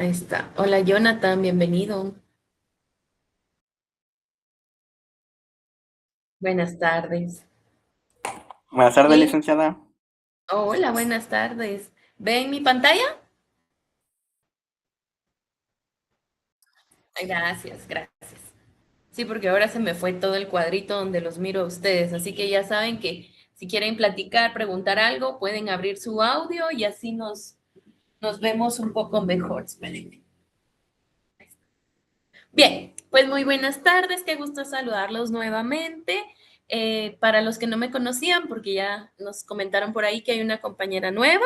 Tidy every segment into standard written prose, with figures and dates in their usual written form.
Ahí está. Hola Jonathan, bienvenido. Buenas tardes. Buenas tardes, Sí. licenciada. Hola, buenas tardes. ¿Ven mi pantalla? Ay, gracias, gracias. Sí, porque ahora se me fue todo el cuadrito donde los miro a ustedes, así que ya saben que si quieren platicar, preguntar algo, pueden abrir su audio y así nos vemos un poco mejor. Espérenme. Bien, pues muy buenas tardes, qué gusto saludarlos nuevamente. Para los que no me conocían, porque ya nos comentaron por ahí que hay una compañera nueva,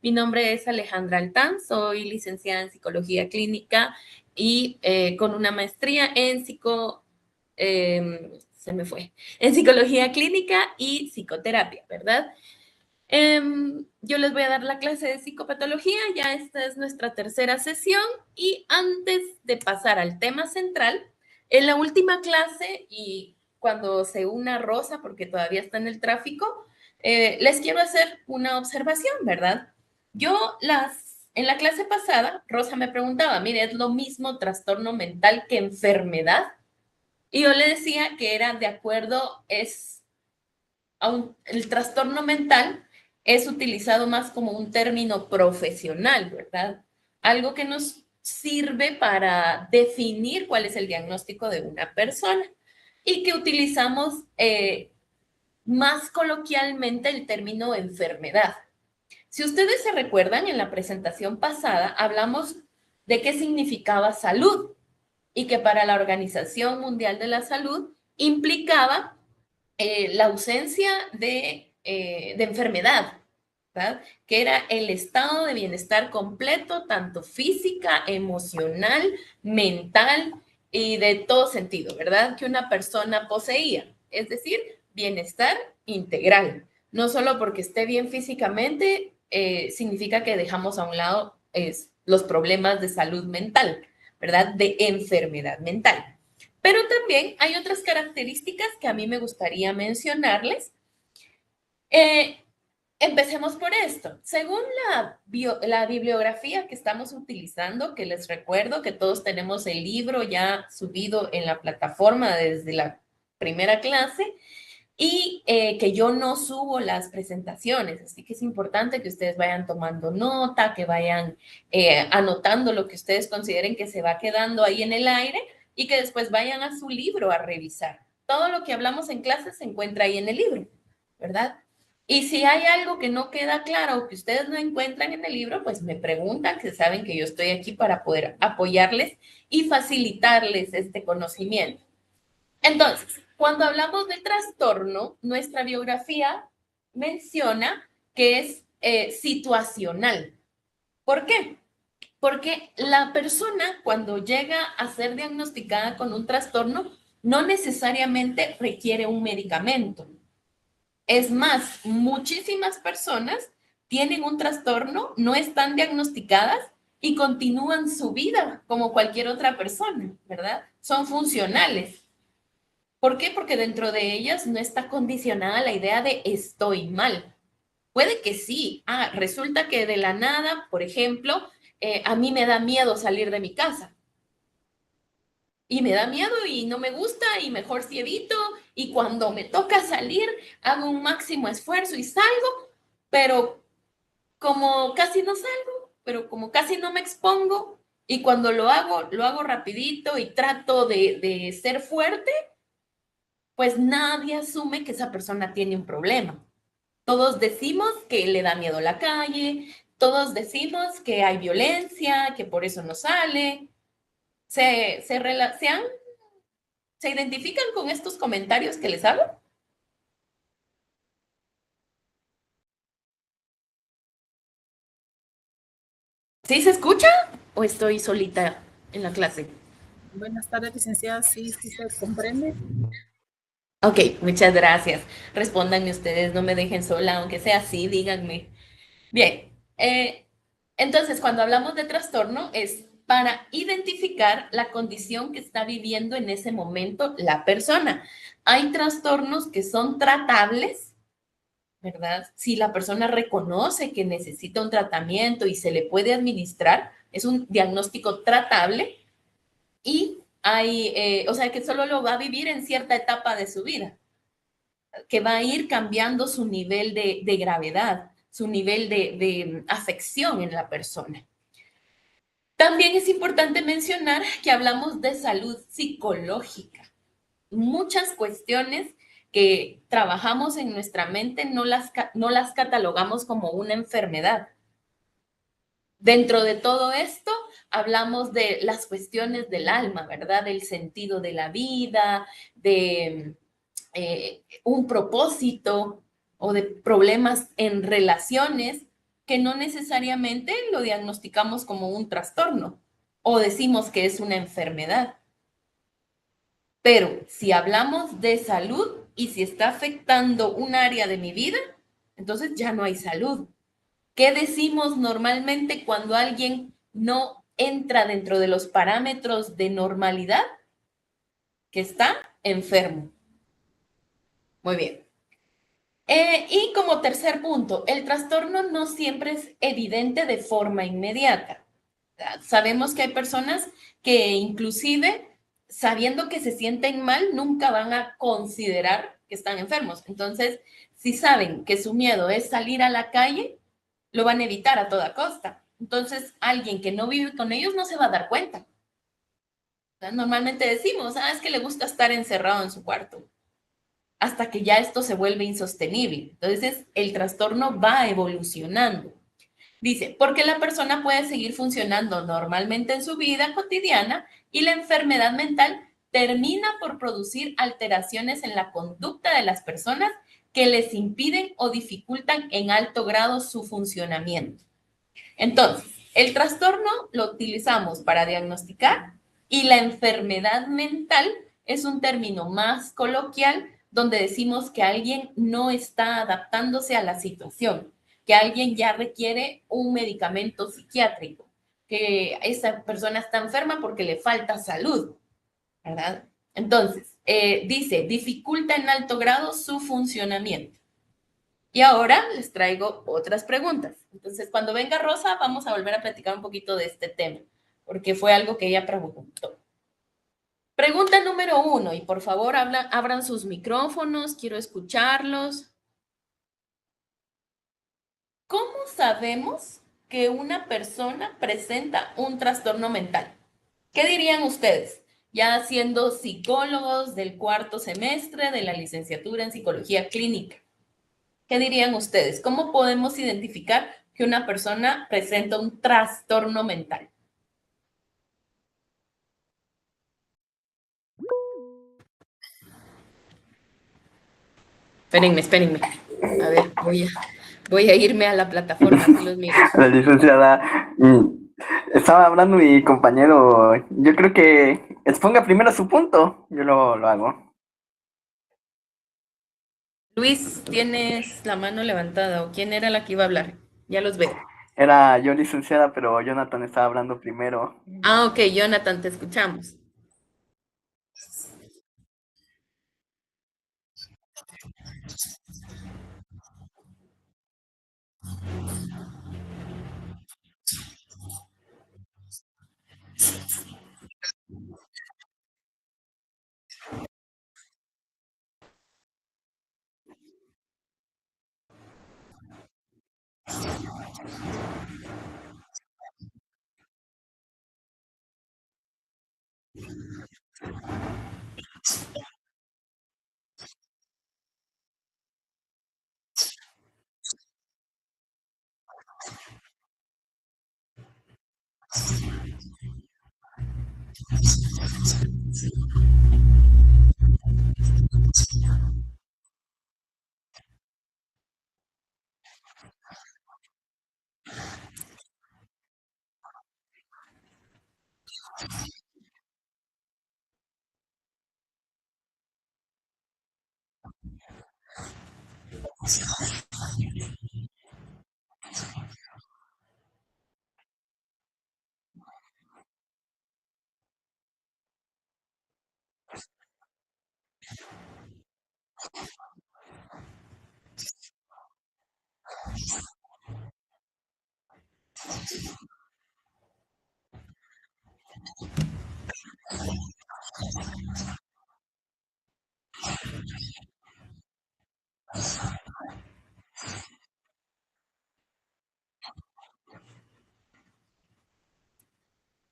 mi nombre es Alejandra Altán, soy licenciada en psicología clínica y con una maestría en se me fue, en psicología clínica y psicoterapia, ¿verdad? Yo les voy a dar la clase de psicopatología, ya esta es nuestra tercera sesión y antes de pasar al tema central, en la última clase y cuando se una Rosa, porque todavía está en el tráfico, les quiero hacer una observación, ¿verdad? En la clase pasada, Rosa me preguntaba, mire, ¿es lo mismo trastorno mental que enfermedad? Y yo le decía que era de acuerdo, el trastorno mental es utilizado más como un término profesional, ¿verdad? Algo que nos sirve para definir cuál es el diagnóstico de una persona y que utilizamos más coloquialmente el término enfermedad. Si ustedes se recuerdan, en la presentación pasada hablamos de qué significaba salud y que para la Organización Mundial de la Salud implicaba la ausencia de enfermedad, ¿verdad? Que era el estado de bienestar completo, tanto física, emocional, mental y de todo sentido, ¿verdad? Que una persona poseía, es decir, bienestar integral. No solo porque esté bien físicamente, significa que dejamos a un lado los problemas de salud mental, ¿verdad? De enfermedad mental. Pero también hay otras características que a mí me gustaría mencionarles. Eh, Empecemos por esto. Según la bibliografía que estamos utilizando, que les recuerdo que todos tenemos el libro ya subido en la plataforma desde la primera clase y que yo no subo las presentaciones, así que es importante que ustedes vayan tomando nota, que vayan anotando lo que ustedes consideren que se va quedando ahí en el aire y que después vayan a su libro a revisar. Todo lo que hablamos en clase se encuentra ahí en el libro, ¿verdad? Y si hay algo que no queda claro o que ustedes no encuentran en el libro, pues me preguntan, que saben que yo estoy aquí para poder apoyarles y facilitarles este conocimiento. Entonces, cuando hablamos de trastorno, nuestra biografía menciona que es situacional. ¿Por qué? Porque la persona cuando llega a ser diagnosticada con un trastorno no necesariamente requiere un medicamento. Es más, muchísimas personas tienen un trastorno, no están diagnosticadas y continúan su vida como cualquier otra persona, ¿verdad? Son funcionales. ¿Por qué? Porque dentro de ellas no está condicionada la idea de estoy mal. Puede que sí. Resulta que de la nada, por ejemplo, a mí me da miedo salir de mi casa. Y me da miedo y no me gusta y mejor si evito. Y cuando me toca salir, hago un máximo esfuerzo y salgo, pero como casi no salgo, pero como casi no me expongo. Y cuando lo hago rapidito y trato de ser fuerte, pues nadie asume que esa persona tiene un problema. Todos decimos que le da miedo la calle, todos decimos que hay violencia, que por eso no sale. ¿Se se identifican con estos comentarios que les hago? ¿Sí se escucha o estoy solita en la clase? Buenas tardes, licenciada. Sí, sí se comprende. Ok, muchas gracias. Respóndanme ustedes, no me dejen sola, aunque sea así, díganme. Bien, entonces cuando hablamos de trastorno es para identificar la condición que está viviendo en ese momento la persona. Hay trastornos que son tratables, ¿verdad? Si la persona reconoce que necesita un tratamiento y se le puede administrar, Es un diagnóstico tratable y o sea, que solo lo va a vivir en cierta etapa de su vida, que va a ir cambiando su nivel de gravedad, su nivel de afección en la persona. También es importante mencionar que hablamos de salud psicológica. Muchas cuestiones que trabajamos en nuestra mente no las catalogamos como una enfermedad. Dentro de todo esto, hablamos de las cuestiones del alma, ¿verdad? Del sentido de la vida, de un propósito o de problemas en relaciones que no necesariamente lo diagnosticamos como un trastorno o decimos que es una enfermedad. Pero si hablamos de salud y si está afectando un área de mi vida, entonces ya no hay salud. ¿Qué decimos normalmente cuando alguien no entra dentro de los parámetros de normalidad? Que está enfermo. Muy bien. Y como tercer punto, el trastorno no siempre es evidente de forma inmediata. Sabemos que hay personas que inclusive sabiendo que se sienten mal, nunca van a considerar que están enfermos. Entonces, si saben que su miedo es salir a la calle, lo van a evitar a toda costa. Entonces, alguien que no vive con ellos no se va a dar cuenta. Normalmente decimos, es que le gusta estar encerrado en su cuarto, hasta que ya esto se vuelve insostenible. Entonces, el trastorno va evolucionando. Dice, porque la persona puede seguir funcionando normalmente en su vida cotidiana y la enfermedad mental termina por producir alteraciones en la conducta de las personas que les impiden o dificultan en alto grado su funcionamiento. Entonces, el trastorno lo utilizamos para diagnosticar y la enfermedad mental es un término más coloquial donde decimos que alguien no está adaptándose a la situación, que alguien ya requiere un medicamento psiquiátrico, que esa persona está enferma porque le falta salud, ¿verdad? Entonces, dice, dificulta en alto grado su funcionamiento. Y ahora les traigo otras preguntas. Entonces, cuando venga Rosa, vamos a volver a platicar un poquito de este tema, porque fue algo que ella preguntó. Pregunta número 1, y por favor abran sus micrófonos, quiero escucharlos. ¿Cómo sabemos que una persona presenta un trastorno mental? ¿Qué dirían ustedes? Ya siendo psicólogos del cuarto semestre de la licenciatura en psicología clínica. ¿Qué dirían ustedes? ¿Cómo podemos identificar que una persona presenta un trastorno mental? Espérenme. A ver, voy a irme a la plataforma, así los miro. La licenciada, estaba hablando mi compañero. Yo creo que exponga primero su punto. Yo lo hago. Luis, tienes la mano levantada, ¿o quién era la que iba a hablar? Ya los veo. Era yo licenciada, pero Jonathan estaba hablando primero. Ok, Jonathan, te escuchamos.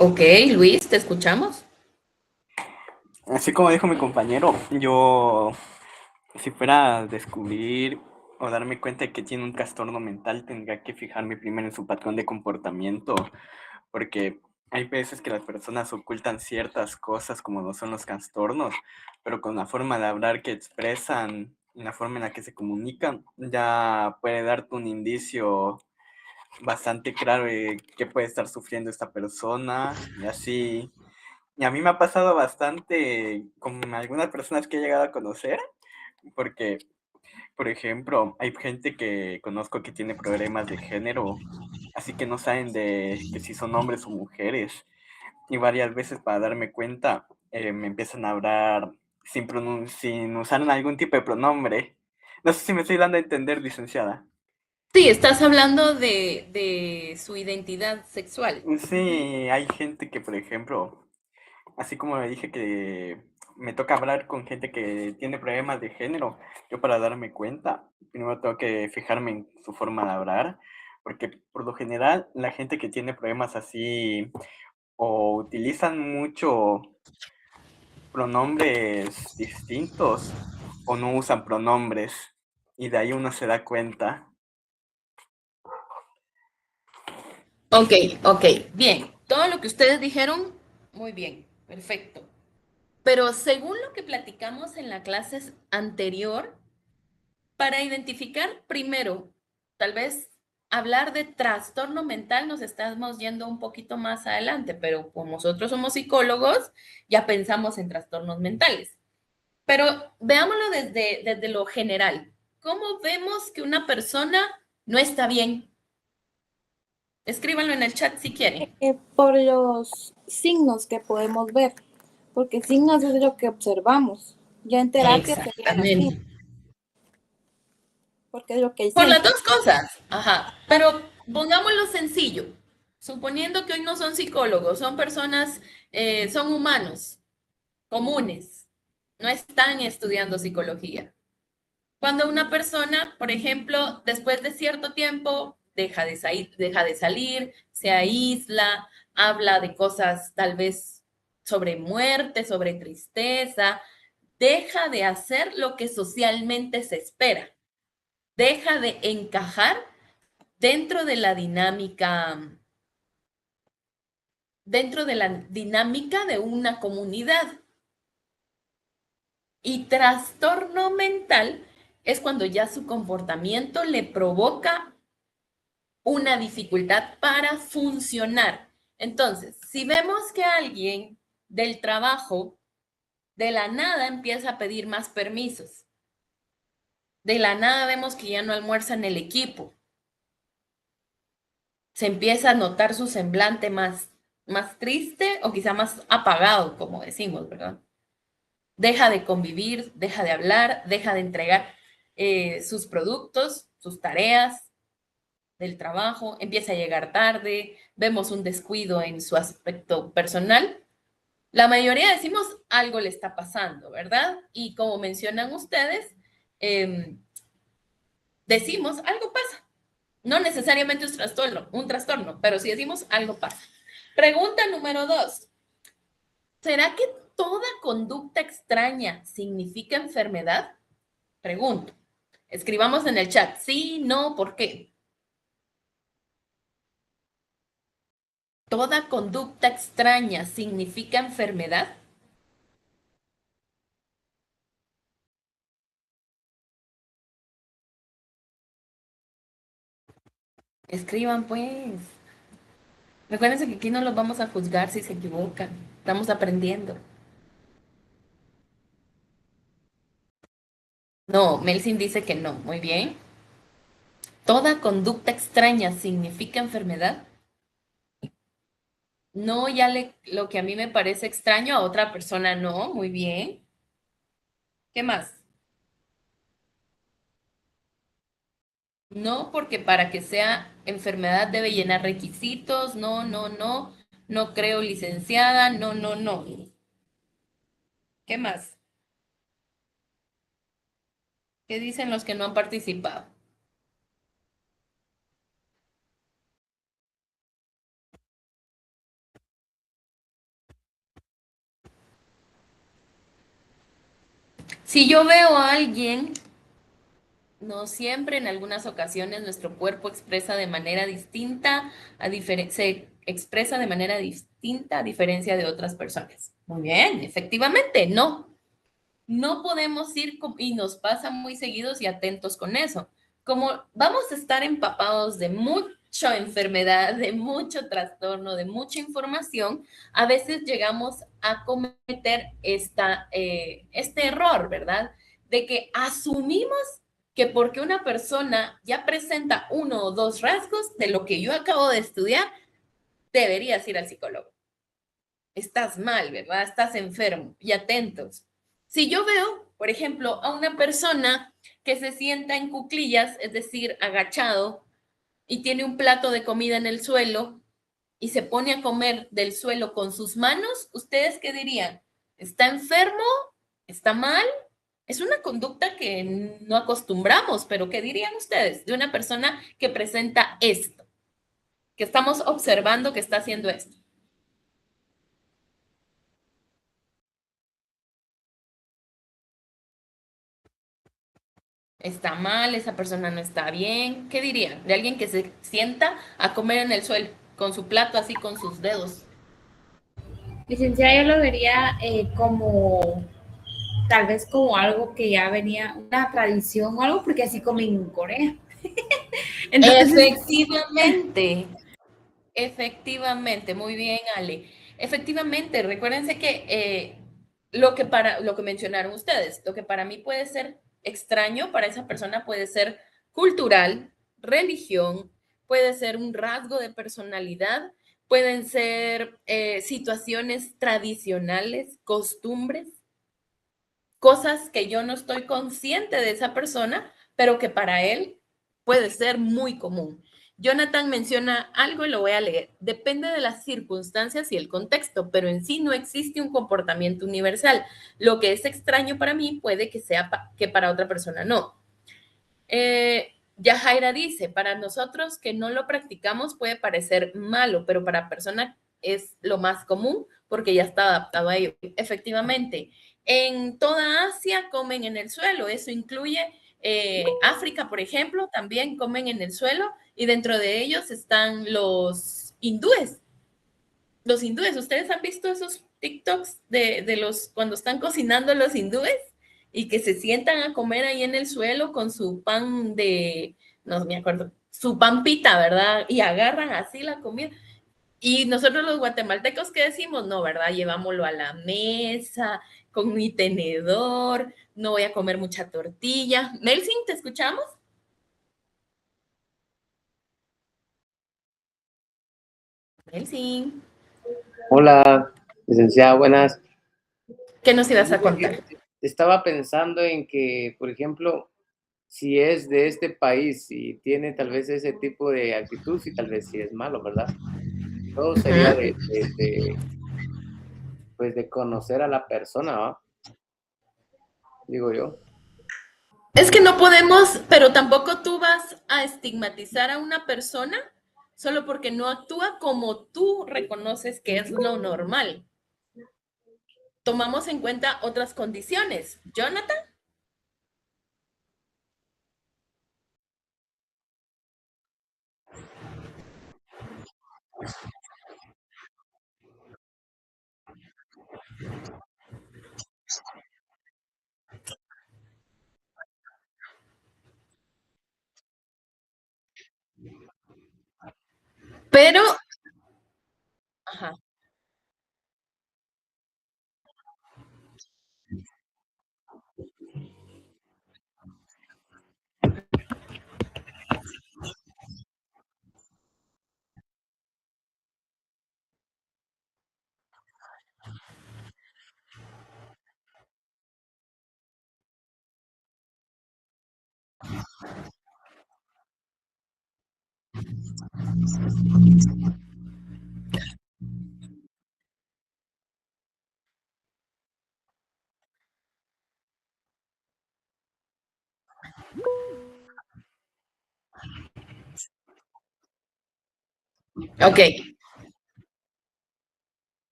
Ok, Luis, te escuchamos. Así como dijo mi compañero, yo, si fuera a descubrir o darme cuenta de que tiene un trastorno mental, tendría que fijarme primero en su patrón de comportamiento, porque hay veces que las personas ocultan ciertas cosas como no son los trastornos, pero con la forma de hablar que expresan, y la forma en la que se comunican, ya puede darte un indicio bastante claro de qué puede estar sufriendo esta persona y así. Y a mí me ha pasado bastante con algunas personas que he llegado a conocer, porque, por ejemplo, hay gente que conozco que tiene problemas de género, así que no saben de que si son hombres o mujeres. Y varias veces para darme cuenta, me empiezan a hablar sin usar algún tipo de pronombre. No sé si me estoy dando a entender, licenciada. Sí, estás hablando de su identidad sexual. Sí, hay gente que, por ejemplo, así como le dije que me toca hablar con gente que tiene problemas de género, yo para darme cuenta, primero tengo que fijarme en su forma de hablar, porque por lo general la gente que tiene problemas así o utilizan mucho pronombres distintos o no usan pronombres y de ahí uno se da cuenta. Ok, ok, bien. Todo lo que ustedes dijeron, muy bien, perfecto. Pero según lo que platicamos en la clase anterior, para identificar primero, tal vez hablar de trastorno mental nos estamos yendo un poquito más adelante, pero como nosotros somos psicólogos, ya pensamos en trastornos mentales. Pero veámoslo desde lo general. ¿Cómo vemos que una persona no está bien? Escríbanlo en el chat si quieren. Por los signos que podemos ver, porque signos es lo que observamos. Ya en terapia serían los signos, Exactamente. porque es lo que Por las siento. dos cosas. Ajá. Pero pongámoslo sencillo. Suponiendo que hoy no son psicólogos, son personas, son humanos comunes, no están estudiando psicología. Cuando una persona, por ejemplo, después de cierto tiempo, deja de salir, se aísla, habla de cosas tal vez sobre muerte, sobre tristeza, deja de hacer lo que socialmente se espera, deja de encajar dentro de la dinámica, dentro de la dinámica de una comunidad. Y trastorno mental es cuando ya su comportamiento le provoca una dificultad para funcionar. Entonces, si vemos que alguien del trabajo de la nada empieza a pedir más permisos, de la nada vemos que ya no almuerza en el equipo, se empieza a notar su semblante más triste o quizá más apagado, como decimos, ¿verdad? Deja de convivir, deja de hablar, deja de entregar sus productos, sus tareas del trabajo, empieza a llegar tarde, vemos un descuido en su aspecto personal. La mayoría decimos algo le está pasando, ¿verdad? Y como mencionan ustedes, decimos algo pasa. No necesariamente un trastorno, pero si decimos algo pasa. Pregunta número 2. ¿Será que toda conducta extraña significa enfermedad? Pregunto. Escribamos en el chat, sí, no, ¿por qué? ¿Toda conducta extraña significa enfermedad? Escriban, pues. Recuérdense que aquí no los vamos a juzgar si se equivocan. Estamos aprendiendo. No, Melsin dice que no. Muy bien. ¿Toda conducta extraña significa enfermedad? No, lo que a mí me parece extraño a otra persona no. Muy bien. ¿Qué más? No, porque para que sea enfermedad debe llenar requisitos. No, no, no. No creo, licenciada. No, no, no. ¿Qué más? ¿Qué dicen los que no han participado? Si yo veo a alguien, no siempre, en algunas ocasiones nuestro cuerpo expresa de manera distinta, se expresa de manera distinta a diferencia de otras personas. Muy bien, efectivamente, no. No podemos ir, y nos pasa muy seguidos y atentos con eso. Como vamos a estar empapados de mucha enfermedad, de mucho trastorno, de mucha información, a veces llegamos a cometer este error, ¿verdad? De que asumimos que porque una persona ya presenta uno o dos rasgos de lo que yo acabo de estudiar, deberías ir al psicólogo. Estás mal, ¿verdad? Estás enfermo. Y atentos. Si yo veo, por ejemplo, a una persona que se sienta en cuclillas, es decir, agachado, y tiene un plato de comida en el suelo y se pone a comer del suelo con sus manos, ¿ustedes qué dirían? ¿Está enfermo? ¿Está mal? Es una conducta que no acostumbramos, pero ¿qué dirían ustedes de una persona que presenta esto? Que estamos observando que está haciendo esto. Está mal, esa persona no está bien. ¿Qué dirían? De alguien que se sienta a comer en el suelo, con su plato así, con sus dedos. Licenciada, yo lo vería como tal vez como algo que ya venía, una tradición o algo, porque así comen en Corea. Entonces, Efectivamente, muy bien, Ale. Efectivamente, recuérdense que lo que mencionaron ustedes, lo que para mí puede ser extraño, para esa persona puede ser cultural, religión, puede ser un rasgo de personalidad, pueden ser situaciones tradicionales, costumbres, cosas que yo no estoy consciente de esa persona, pero que para él puede ser muy común. Jonathan menciona algo y lo voy a leer. Depende de las circunstancias y el contexto, pero en sí no existe un comportamiento universal. Lo que es extraño para mí puede que sea que para otra persona no. Yajaira dice, para nosotros que no lo practicamos puede parecer malo, pero para personas es lo más común porque ya está adaptado a ello. Efectivamente, en toda Asia comen en el suelo, eso incluye África, por ejemplo, también comen en el suelo y dentro de ellos están los hindúes. Los hindúes, ¿ustedes han visto esos TikToks de los cuando están cocinando los hindúes y que se sientan a comer ahí en el suelo con su pan no me acuerdo, su pan pita, ¿verdad? Y agarran así la comida. Y nosotros los guatemaltecos, ¿qué decimos? No, ¿verdad? Llevámoslo a la mesa con mi tenedor, no voy a comer mucha tortilla. Melvin, ¿te escuchamos? Melvin, Hola, licenciada, buenas. ¿qué nos ibas a contar? Estaba pensando en que, por ejemplo, si es de este país y tiene tal vez ese tipo de actitud, sí, tal vez sí es malo, ¿verdad? Todo sería pues de conocer a la persona, ¿va? Digo yo. Es que no podemos, pero tampoco tú vas a estigmatizar a una persona solo porque no actúa como tú reconoces que es lo normal. Tomamos en cuenta otras condiciones. Jonathan, pero, ajá, Ok,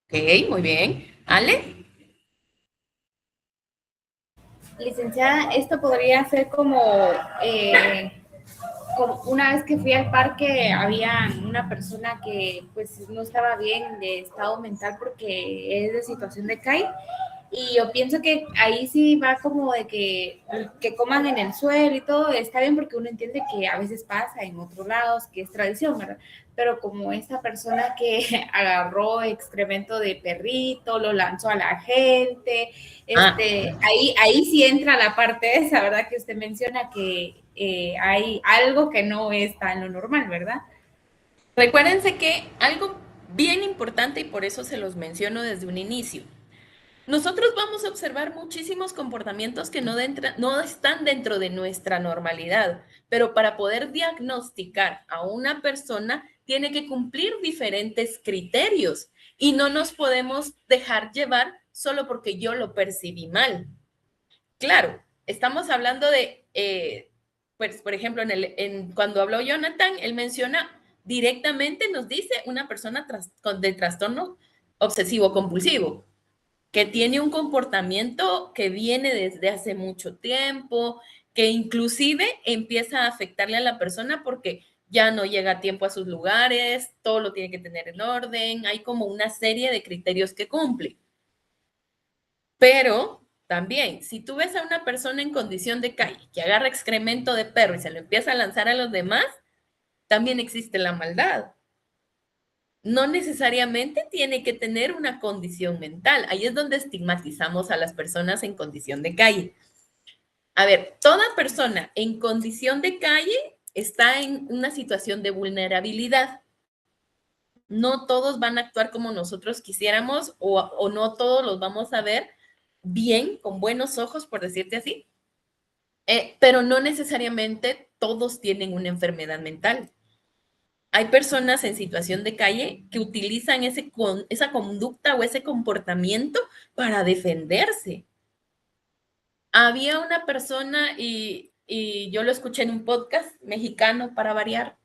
ok, muy bien. ¿Ale? Licenciada, esto podría ser como una vez que fui al parque, había una persona que pues no estaba bien de estado mental porque es de situación de calle. Y yo pienso que ahí sí va como de que coman en el suelo y todo, está bien porque uno entiende que a veces pasa en otros lados, que es tradición, ¿verdad? Pero como esta persona que agarró excremento de perrito, lo lanzó a la gente, ahí sí entra la parte esa, ¿verdad? Que usted menciona que hay algo que no está en lo normal, ¿verdad? Recuérdense que algo bien importante, y por eso se los menciono desde un inicio, nosotros vamos a observar muchísimos comportamientos que no están dentro de nuestra normalidad, pero para poder diagnosticar a una persona tiene que cumplir diferentes criterios y no nos podemos dejar llevar solo porque yo lo percibí mal. Claro, estamos hablando de, pues, por ejemplo, cuando habló Jonathan, él menciona directamente, nos dice una persona de trastorno obsesivo compulsivo que tiene un comportamiento que viene desde hace mucho tiempo, que inclusive empieza a afectarle a la persona porque ya no llega a tiempo a sus lugares, todo lo tiene que tener en orden, hay como una serie de criterios que cumple. Pero también, si tú ves a una persona en condición de calle que agarra excremento de perro y se lo empieza a lanzar a los demás, también existe la maldad. No necesariamente tiene que tener una condición mental. Ahí es donde estigmatizamos a las personas en condición de calle. A ver, toda persona en condición de calle está en una situación de vulnerabilidad. No todos van a actuar como nosotros quisiéramos o no todos los vamos a ver bien, con buenos ojos, por decirte así. Pero no necesariamente todos tienen una enfermedad mental. Hay personas en situación de calle que utilizan esa conducta o ese comportamiento para defenderse. Había una persona, y yo lo escuché en un podcast mexicano para variar,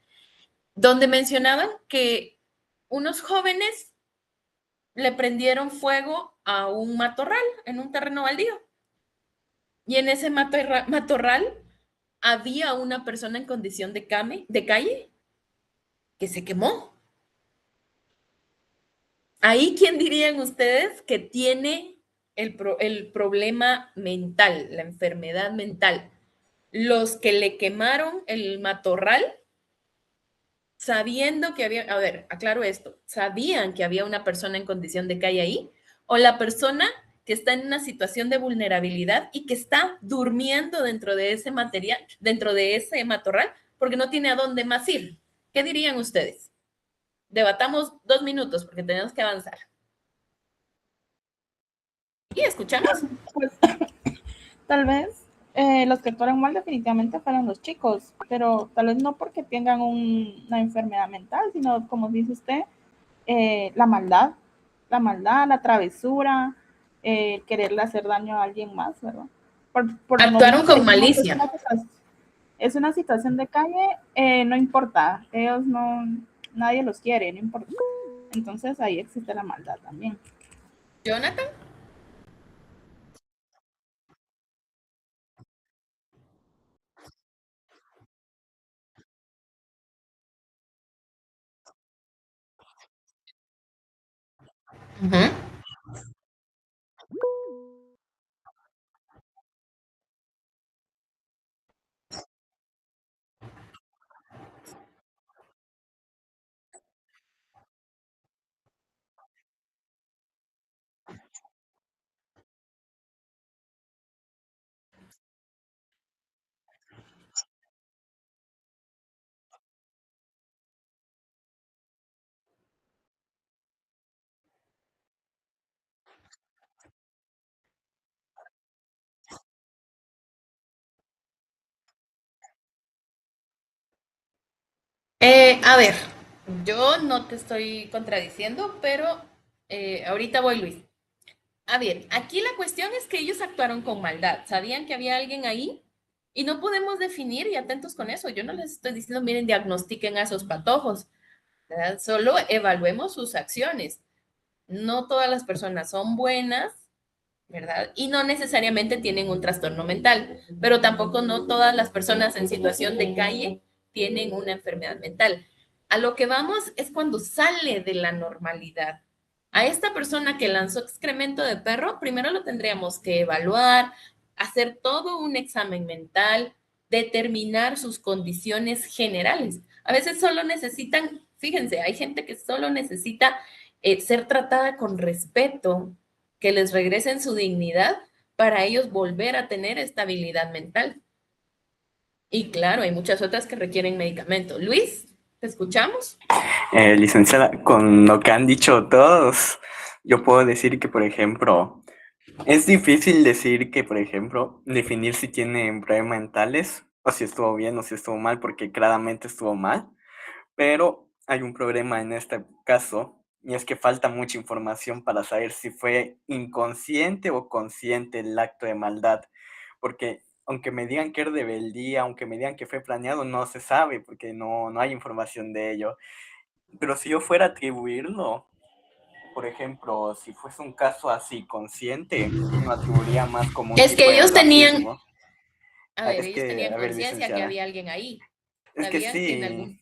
donde mencionaban que unos jóvenes le prendieron fuego a un matorral en un terreno baldío. Y en ese matorral había una persona en condición de calle que se quemó. Ahí, ¿quién dirían ustedes que tiene el problema mental, la enfermedad mental? Los que le quemaron el matorral sabiendo que había, a ver, aclaro esto, ¿sabían que había una persona en condición de calle ahí? ¿O la persona que está en una situación de vulnerabilidad y que está durmiendo dentro de ese material, dentro de ese matorral, porque no tiene a dónde más ir? ¿Qué dirían ustedes? Debatamos 2 minutos porque tenemos que avanzar. ¿Y escuchamos? Pues tal vez los que actuaron mal definitivamente fueron los chicos, pero tal vez no porque tengan una enfermedad mental, sino como dice usted, la maldad, la travesura, quererle hacer daño a alguien más, ¿verdad? Por lo Actuaron mismo con decimos, malicia. Es una situación de calle, no importa, ellos no, nadie los quiere, no importa. Entonces ahí existe la maldad también. Jonathan. Uh-huh. A ver, yo no te estoy contradiciendo, pero ahorita voy, Luis. A ver, aquí la cuestión es que ellos actuaron con maldad. ¿Sabían que había alguien ahí? Y no podemos definir, y atentos con eso, yo no les estoy diciendo, miren, diagnostiquen a esos patojos, ¿verdad? Solo evaluemos sus acciones. No todas las personas son buenas, ¿verdad? Y no necesariamente tienen un trastorno mental, pero tampoco no todas las personas en situación de calle tienen una enfermedad mental. A lo que vamos es cuando sale de la normalidad. A esta persona que lanzó excremento de perro, primero lo tendríamos que evaluar, hacer todo un examen mental, determinar sus condiciones generales. A veces solo necesitan, fíjense, hay gente que solo necesita ser tratada con respeto, que les regresen su dignidad para ellos volver a tener estabilidad mental. Y claro, hay muchas otras que requieren medicamento. Luis, ¿te escuchamos? Licenciada, con lo que han dicho todos, yo puedo decir que, por ejemplo, es difícil decir que, por ejemplo, definir si tienen problemas mentales o si estuvo bien o si estuvo mal, porque claramente estuvo mal, pero hay un problema en este caso y es que falta mucha información para saber si fue inconsciente o consciente el acto de maldad, porque aunque me digan que es rebeldía, aunque me digan que fue planeado, no se sabe porque no hay información de ello. Pero si yo fuera a atribuirlo, por ejemplo, si fuese un caso así consciente, lo atribuiría más como un Es tipo que de ellos tenían, masoquismo. a ver, Es ellos que, tenían a ver, conciencia que licenciada, había alguien ahí. es que Sabían que en sí, algún...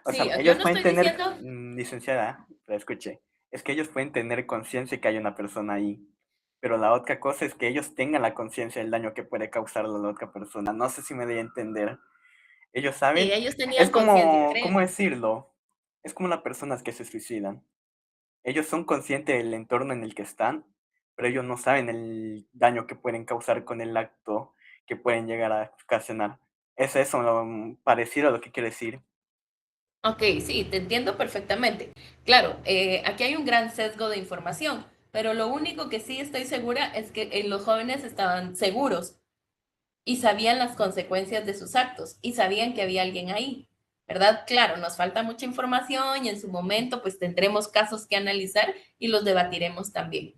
o sea, Sí, yo ellos no pueden estoy tener, diciendo... licenciada, pero escuche, es que ellos pueden tener conciencia que hay una persona ahí, pero la otra cosa es que ellos tengan la conciencia del daño que puede causarle a la otra persona. No sé si me doy a entender. Ellos Sí, saben, ellos es tenían conciencia, como, ¿cómo créeme. decirlo? Es como las personas que se suicidan. Ellos son conscientes del entorno en el que están, pero ellos no saben el daño que pueden causar con el acto que pueden llegar a ocasionar. Es eso, parecido a lo que quiere decir. Ok, sí, te entiendo perfectamente. Claro, aquí hay un gran sesgo de información, pero lo único que sí estoy segura es que los jóvenes estaban seguros y sabían las consecuencias de sus actos y sabían que había alguien ahí, ¿verdad? Claro, nos falta mucha información y en su momento pues tendremos casos que analizar y los debatiremos también.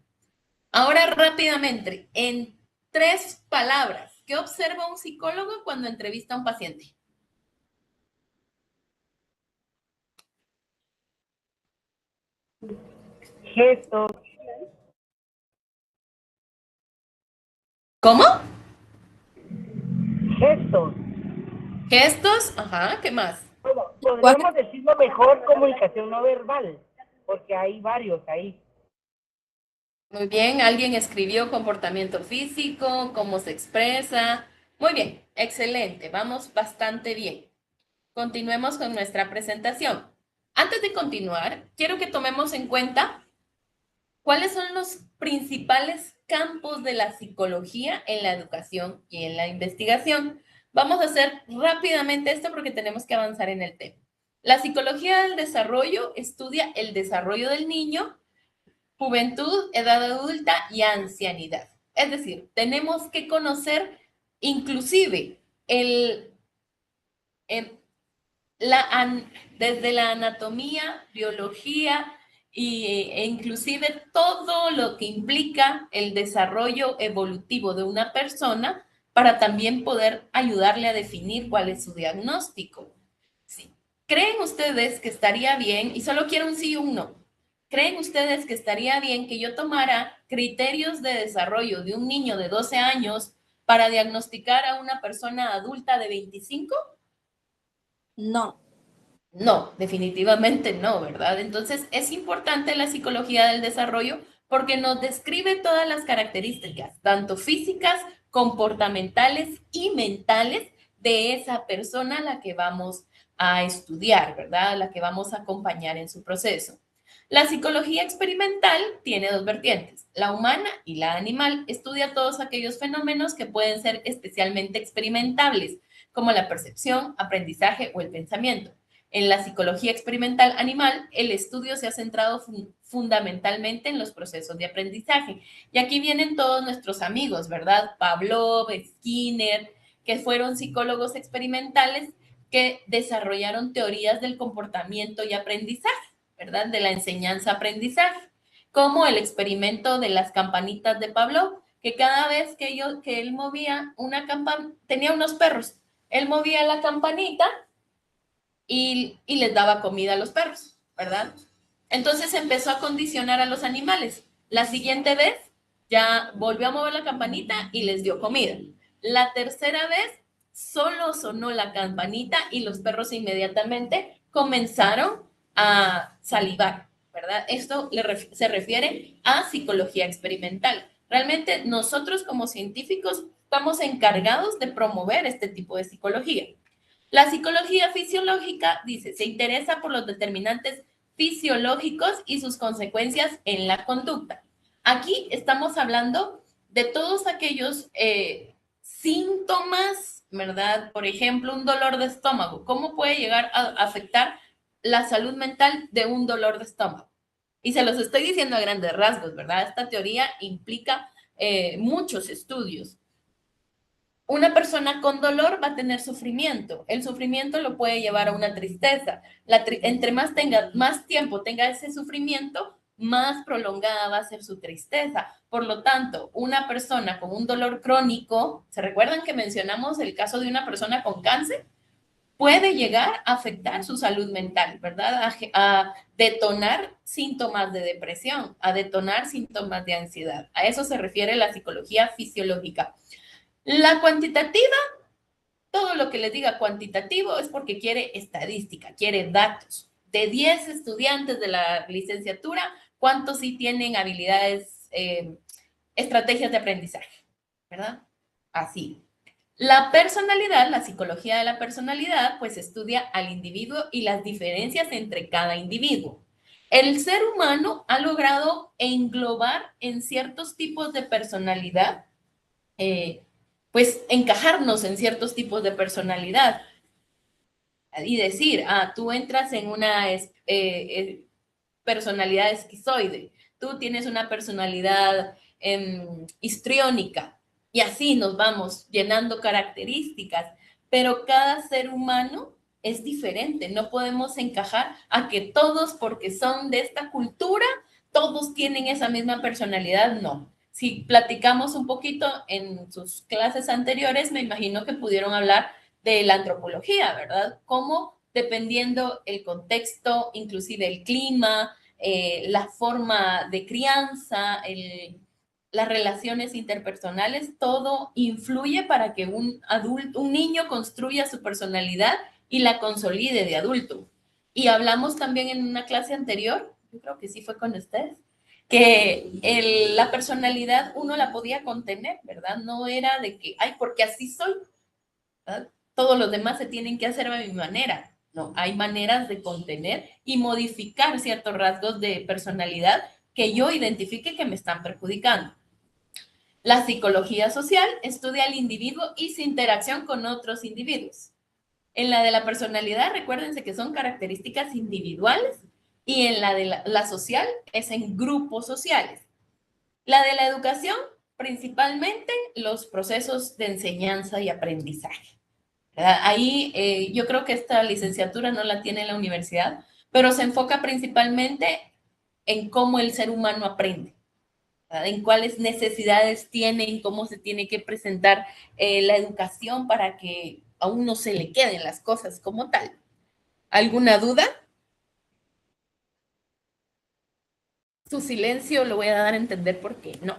Ahora rápidamente, en 3 palabras, ¿qué observa un psicólogo cuando entrevista a un paciente? Gestos, ¿Cómo? gestos. Gestos, ajá, ¿qué más? Bueno, podríamos decirlo mejor comunicación no verbal, porque hay varios ahí. Muy bien, alguien escribió comportamiento físico, cómo se expresa. Muy bien, excelente, vamos bastante bien. Continuemos con nuestra presentación. Antes de continuar, quiero que tomemos en cuenta cuáles son los principales campos de la psicología en la educación y en la investigación. Vamos a hacer rápidamente esto porque tenemos que avanzar en el tema. La psicología del desarrollo estudia el desarrollo del niño, juventud, edad adulta y ancianidad. Es decir, tenemos que conocer inclusive el, desde la anatomía, biología e inclusive todo lo que implica el desarrollo evolutivo de una persona para también poder ayudarle a definir cuál es su diagnóstico. Sí. ¿Creen ustedes que estaría bien, y solo quiero un sí y un no, creen ustedes que estaría bien que yo tomara criterios de desarrollo de un niño de 12 años para diagnosticar a una persona adulta de 25? No. No, definitivamente no, ¿verdad? Entonces es importante la psicología del desarrollo porque nos describe todas las características, tanto físicas, comportamentales y mentales de esa persona a la que vamos a estudiar, ¿verdad? A la que vamos a acompañar en su proceso. La psicología experimental tiene 2 vertientes, la humana y la animal. Estudia todos aquellos fenómenos que pueden ser especialmente experimentables, como la percepción, aprendizaje o el pensamiento. En la psicología experimental animal, el estudio se ha centrado fundamentalmente en los procesos de aprendizaje. Y aquí vienen todos nuestros amigos, ¿verdad? Pavlov, Skinner, que fueron psicólogos experimentales que desarrollaron teorías del comportamiento y aprendizaje, ¿verdad? De la enseñanza-aprendizaje, como el experimento de las campanitas de Pavlov, que cada vez que él movía una campana, tenía unos perros, él movía la campanita y les daba comida a los perros, ¿verdad? Entonces empezó a condicionar a los animales. La siguiente vez ya volvió a mover la campanita y les dio comida. La tercera vez solo sonó la campanita y los perros inmediatamente comenzaron a salivar, ¿verdad? Esto se refiere a psicología experimental. Realmente nosotros como científicos estamos encargados de promover este tipo de psicología. La psicología fisiológica, dice, se interesa por los determinantes fisiológicos y sus consecuencias en la conducta. Aquí estamos hablando de todos aquellos síntomas, ¿verdad? Por ejemplo, un dolor de estómago. ¿Cómo puede llegar a afectar la salud mental de un dolor de estómago? Y se los estoy diciendo a grandes rasgos, ¿verdad? Esta teoría implica muchos estudios. Una persona con dolor va a tener sufrimiento. El sufrimiento lo puede llevar a una tristeza. Entre más tiempo tenga ese sufrimiento, más prolongada va a ser su tristeza. Por lo tanto, una persona con un dolor crónico, ¿se recuerdan que mencionamos el caso de una persona con cáncer? Puede llegar a afectar su salud mental, ¿verdad? A detonar síntomas de depresión, a detonar síntomas de ansiedad. A eso se refiere la psicología fisiológica. La cuantitativa, todo lo que les diga cuantitativo es porque quiere estadística, quiere datos. De 10 estudiantes de la licenciatura, ¿cuántos sí tienen habilidades, estrategias de aprendizaje? ¿Verdad? Así. La personalidad, la psicología de la personalidad, pues estudia al individuo y las diferencias entre cada individuo. El ser humano ha logrado englobar en ciertos tipos de personalidad, pues encajarnos en ciertos tipos de personalidad y decir, tú entras en una personalidad esquizoide, tú tienes una personalidad histriónica y así nos vamos llenando características, pero cada ser humano es diferente, no podemos encajar a que todos, porque son de esta cultura, todos tienen esa misma personalidad, no. Si platicamos un poquito en sus clases anteriores, me imagino que pudieron hablar de la antropología, ¿verdad? Cómo dependiendo el contexto, inclusive el clima, la forma de crianza, las relaciones interpersonales, todo influye para que un niño construya su personalidad y la consolide de adulto. Y hablamos también en una clase anterior, yo creo que sí fue con ustedes, que la personalidad uno la podía contener, ¿verdad? No era de que, porque así soy, ¿verdad? Todos los demás se tienen que hacer a mi manera. No, hay maneras de contener y modificar ciertos rasgos de personalidad que yo identifique que me están perjudicando. La psicología social estudia al individuo y su interacción con otros individuos. En la de la personalidad, recuérdense que son características individuales y en la de la social es en grupos sociales. La de la educación, principalmente los procesos de enseñanza y aprendizaje. Ahí yo creo que esta licenciatura no la tiene la universidad, pero se enfoca principalmente en cómo el ser humano aprende, ¿verdad? En cuáles necesidades tiene, en cómo se tiene que presentar la educación para que a uno se le queden las cosas como tal. ¿Alguna duda? Su silencio lo voy a dar a entender por qué no.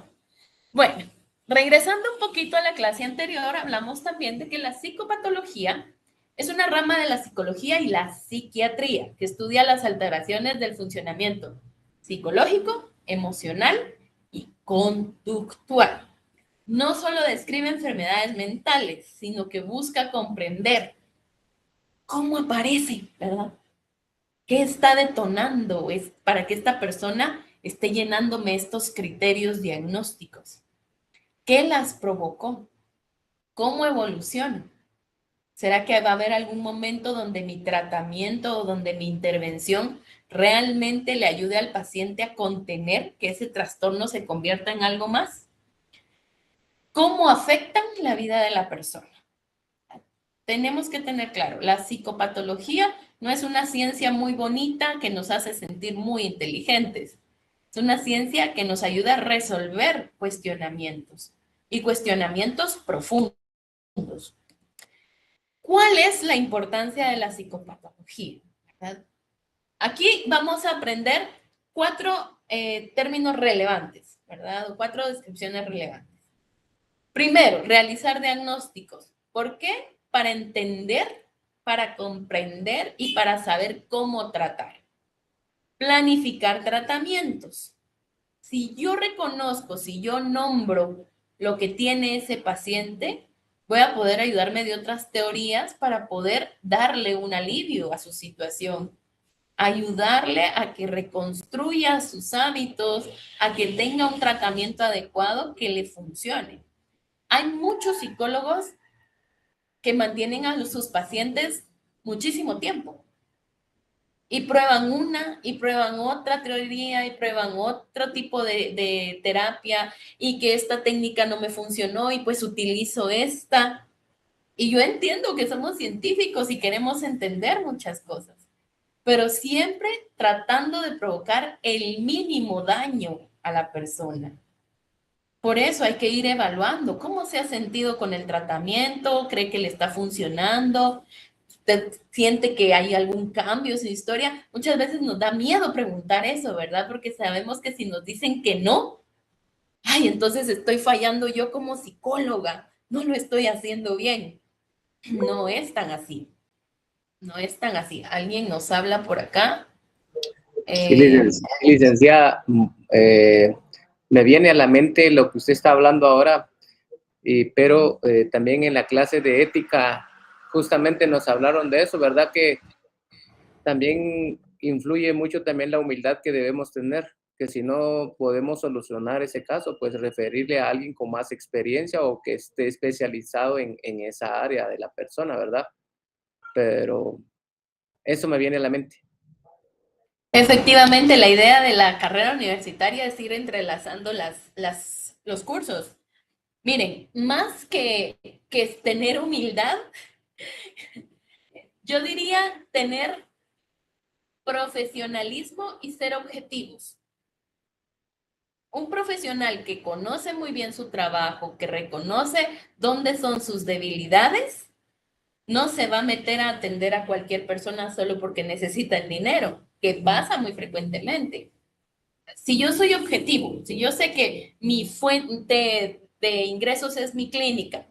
Bueno, regresando un poquito a la clase anterior, hablamos también de que la psicopatología es una rama de la psicología y la psiquiatría que estudia las alteraciones del funcionamiento psicológico, emocional y conductual. No solo describe enfermedades mentales, sino que busca comprender cómo aparece, ¿verdad? ¿Qué está detonando para que esta persona esté llenándome estos criterios diagnósticos? ¿Qué las provocó? ¿Cómo evoluciona? ¿Será que va a haber algún momento donde mi tratamiento o donde mi intervención realmente le ayude al paciente a contener que ese trastorno se convierta en algo más? ¿Cómo afectan la vida de la persona? Tenemos que tener claro, la psicopatología no es una ciencia muy bonita que nos hace sentir muy inteligentes. Es una ciencia que nos ayuda a resolver cuestionamientos. y cuestionamientos profundos. ¿Cuál es la importancia de la psicopatología? ¿Verdad? Aquí vamos a aprender 4 términos relevantes, ¿verdad? O 4 descripciones relevantes. Primero, realizar diagnósticos. ¿Por qué? Para entender, para comprender y para saber cómo tratar. Planificar tratamientos. Si yo reconozco, si yo nombro lo que tiene ese paciente, voy a poder ayudarme de otras teorías para poder darle un alivio a su situación, ayudarle a que reconstruya sus hábitos, a que tenga un tratamiento adecuado que le funcione. Hay muchos psicólogos que mantienen a sus pacientes muchísimo tiempo y prueban una y prueban otra teoría y prueban otro tipo de terapia y que esta técnica no me funcionó y pues utilizo esta. Y yo entiendo que somos científicos y queremos entender muchas cosas, pero siempre tratando de provocar el mínimo daño a la persona. Por eso hay que ir evaluando cómo se ha sentido con el tratamiento, cree que le está funcionando, usted siente que hay algún cambio en su historia. Muchas veces nos da miedo preguntar eso, ¿verdad? Porque sabemos que si nos dicen que no, ay, entonces estoy fallando yo como psicóloga, no lo estoy haciendo bien. No es tan así, no es tan así. Alguien nos habla por acá. Sí, licenciada, me viene a la mente lo que usted está hablando ahora, pero también en la clase de ética justamente nos hablaron de eso, ¿verdad? Que también influye mucho también la humildad que debemos tener, que si no podemos solucionar ese caso, pues referirle a alguien con más experiencia o que esté especializado en esa área de la persona, ¿verdad? Pero eso me viene a la mente. Efectivamente, la idea de la carrera universitaria es ir entrelazando los cursos. Miren, más que tener humildad, yo diría tener profesionalismo y ser objetivos. Un profesional que conoce muy bien su trabajo, que reconoce dónde son sus debilidades, no se va a meter a atender a cualquier persona solo porque necesita el dinero, que pasa muy frecuentemente. Si yo soy objetivo, si yo sé que mi fuente de ingresos es mi clínica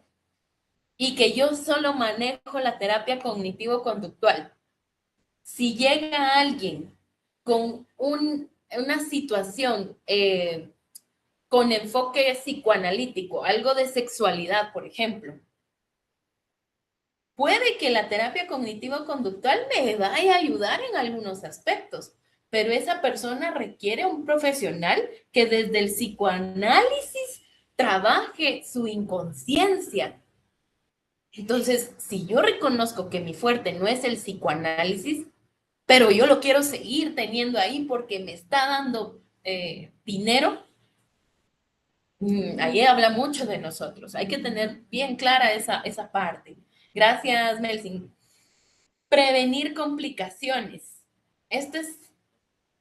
y que yo solo manejo la terapia cognitivo-conductual, si llega alguien con una situación con enfoque psicoanalítico, algo de sexualidad, por ejemplo, puede que la terapia cognitivo-conductual me vaya a ayudar en algunos aspectos, pero esa persona requiere un profesional que desde el psicoanálisis trabaje su inconsciencia. Entonces, si yo reconozco que mi fuerte no es el psicoanálisis, pero yo lo quiero seguir teniendo ahí porque me está dando dinero, ahí habla mucho de nosotros. Hay que tener bien clara esa parte. Gracias, Melsin. Prevenir complicaciones. Esto es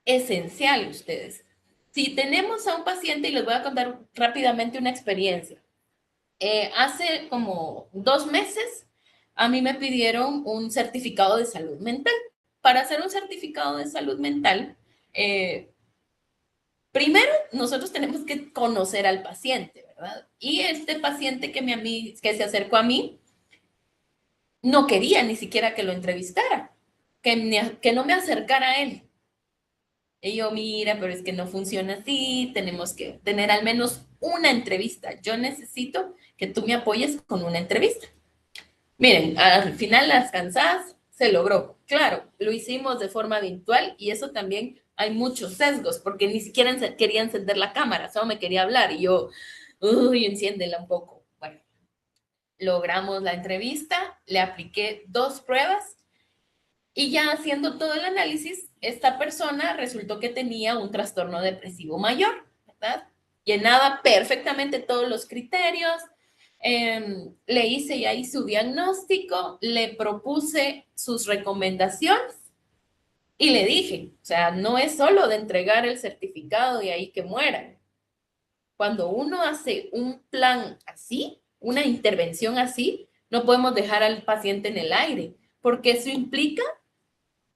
esencial, ustedes. Si tenemos a un paciente, y les voy a contar rápidamente una experiencia. Hace como 2 meses, a mí me pidieron un certificado de salud mental. Para hacer un certificado de salud mental, primero nosotros tenemos que conocer al paciente, ¿verdad? Y este paciente que se acercó a mí, no quería ni siquiera que lo entrevistara, que no me acercara a él. Y yo, mira, pero es que no funciona así, tenemos que tener al menos una entrevista. Yo necesito que tú me apoyes con una entrevista. Miren, al final las cansadas se logró. Claro, lo hicimos de forma virtual y eso también hay muchos sesgos porque ni siquiera quería encender la cámara, solo me quería hablar y yo, uy, enciéndela un poco. Bueno, logramos la entrevista, le apliqué 2 pruebas y ya haciendo todo el análisis, esta persona resultó que tenía un trastorno depresivo mayor, ¿verdad? Llenaba perfectamente todos los criterios, le hice ya ahí su diagnóstico, le propuse sus recomendaciones y le dije, o sea, no es solo de entregar el certificado y ahí que mueran. cuando uno hace un plan así, una intervención así, no podemos dejar al paciente en el aire, porque eso implica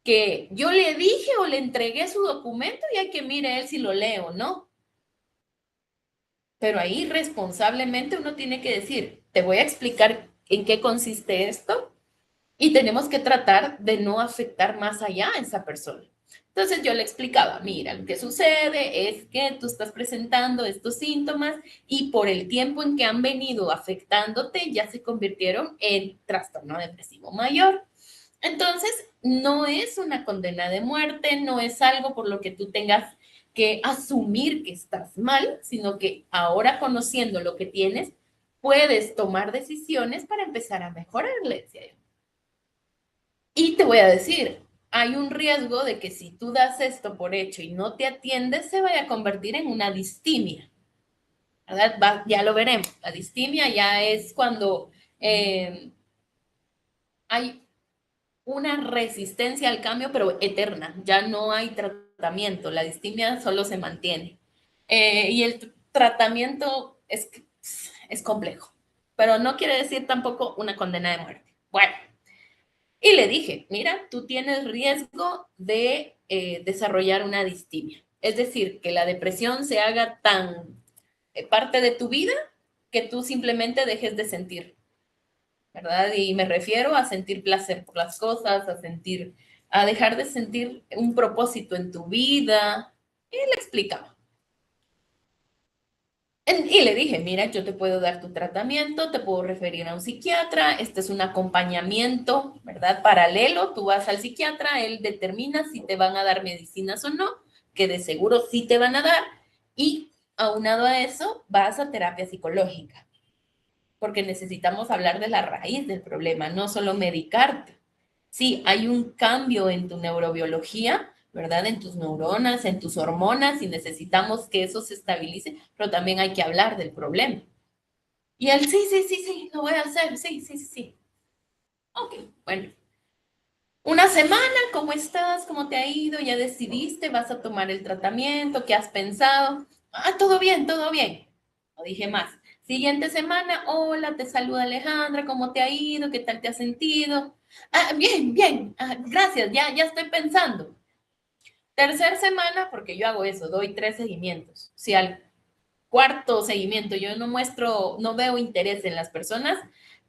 que yo le dije o le entregué su documento y hay que mire él si lo lee o no. Pero ahí responsablemente uno tiene que decir, te voy a explicar en qué consiste esto y tenemos que tratar de no afectar más allá a esa persona. Entonces yo le explicaba, mira, lo que sucede es que tú estás presentando estos síntomas y por el tiempo en que han venido afectándote ya se convirtieron en trastorno depresivo mayor. Entonces, no es una condena de muerte, no es algo por lo que tú tengas que asumir que estás mal, sino que ahora conociendo lo que tienes, puedes tomar decisiones para empezar a mejorar, le decía yo. Y te voy a decir, hay un riesgo de que si tú das esto por hecho y no te atiendes, se vaya a convertir en una distimia, ¿verdad? Ya lo veremos. La distimia ya es cuando hay una resistencia al cambio, pero eterna. Ya no hay tratamiento. La distimia solo se mantiene. Y el tratamiento es complejo, pero no quiere decir tampoco una condena de muerte. Bueno, y le dije, mira, tú tienes riesgo de desarrollar una distimia. Es decir, que la depresión se haga tan parte de tu vida que tú simplemente dejes de sentir, ¿verdad? Y me refiero a sentir placer por las cosas, a dejar de sentir un propósito en tu vida. Y le explicaba. Y le dije, mira, yo te puedo dar tu tratamiento, te puedo referir a un psiquiatra, este es un acompañamiento, ¿verdad? Paralelo, tú vas al psiquiatra, él determina si te van a dar medicinas o no, que de seguro sí te van a dar, y aunado a eso, vas a terapia psicológica, porque necesitamos hablar de la raíz del problema, no solo medicarte. Sí, hay un cambio en tu neurobiología, ¿verdad? En tus neuronas, en tus hormonas, y necesitamos que eso se estabilice, pero también hay que hablar del problema. Y él, sí, lo voy a hacer, sí. Ok, bueno. Una semana, ¿cómo estás? ¿Cómo te ha ido? ¿Ya decidiste? ¿Vas a tomar el tratamiento? ¿Qué has pensado? Ah, todo bien. No dije más. Siguiente semana, hola, te saluda Alejandra, ¿cómo te ha ido? ¿Qué tal te has sentido? Ah, bien, gracias, ya estoy pensando. Tercer semana, porque yo hago eso, doy 3 seguimientos. Si al cuarto seguimiento yo no veo interés en las personas,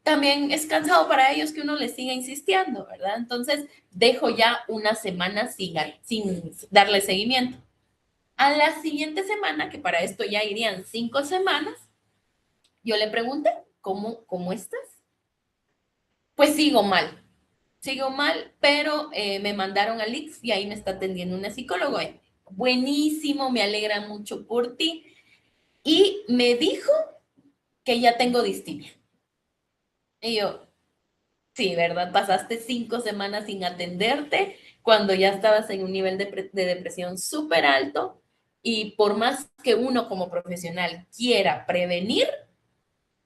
también es cansado para ellos que uno les siga insistiendo, ¿verdad? Entonces, dejo ya una semana sin darle seguimiento. A la siguiente semana, que para esto ya irían 5 semanas, yo le pregunté, ¿cómo estás? Pues sigo mal, pero me mandaron al IX y ahí me está atendiendo una psicóloga. Buenísimo, me alegra mucho por ti. Y me dijo que ya tengo distimia. Y yo, sí, ¿verdad? Pasaste 5 semanas sin atenderte cuando ya estabas en un nivel de depresión súper alto y por más que uno como profesional quiera prevenir,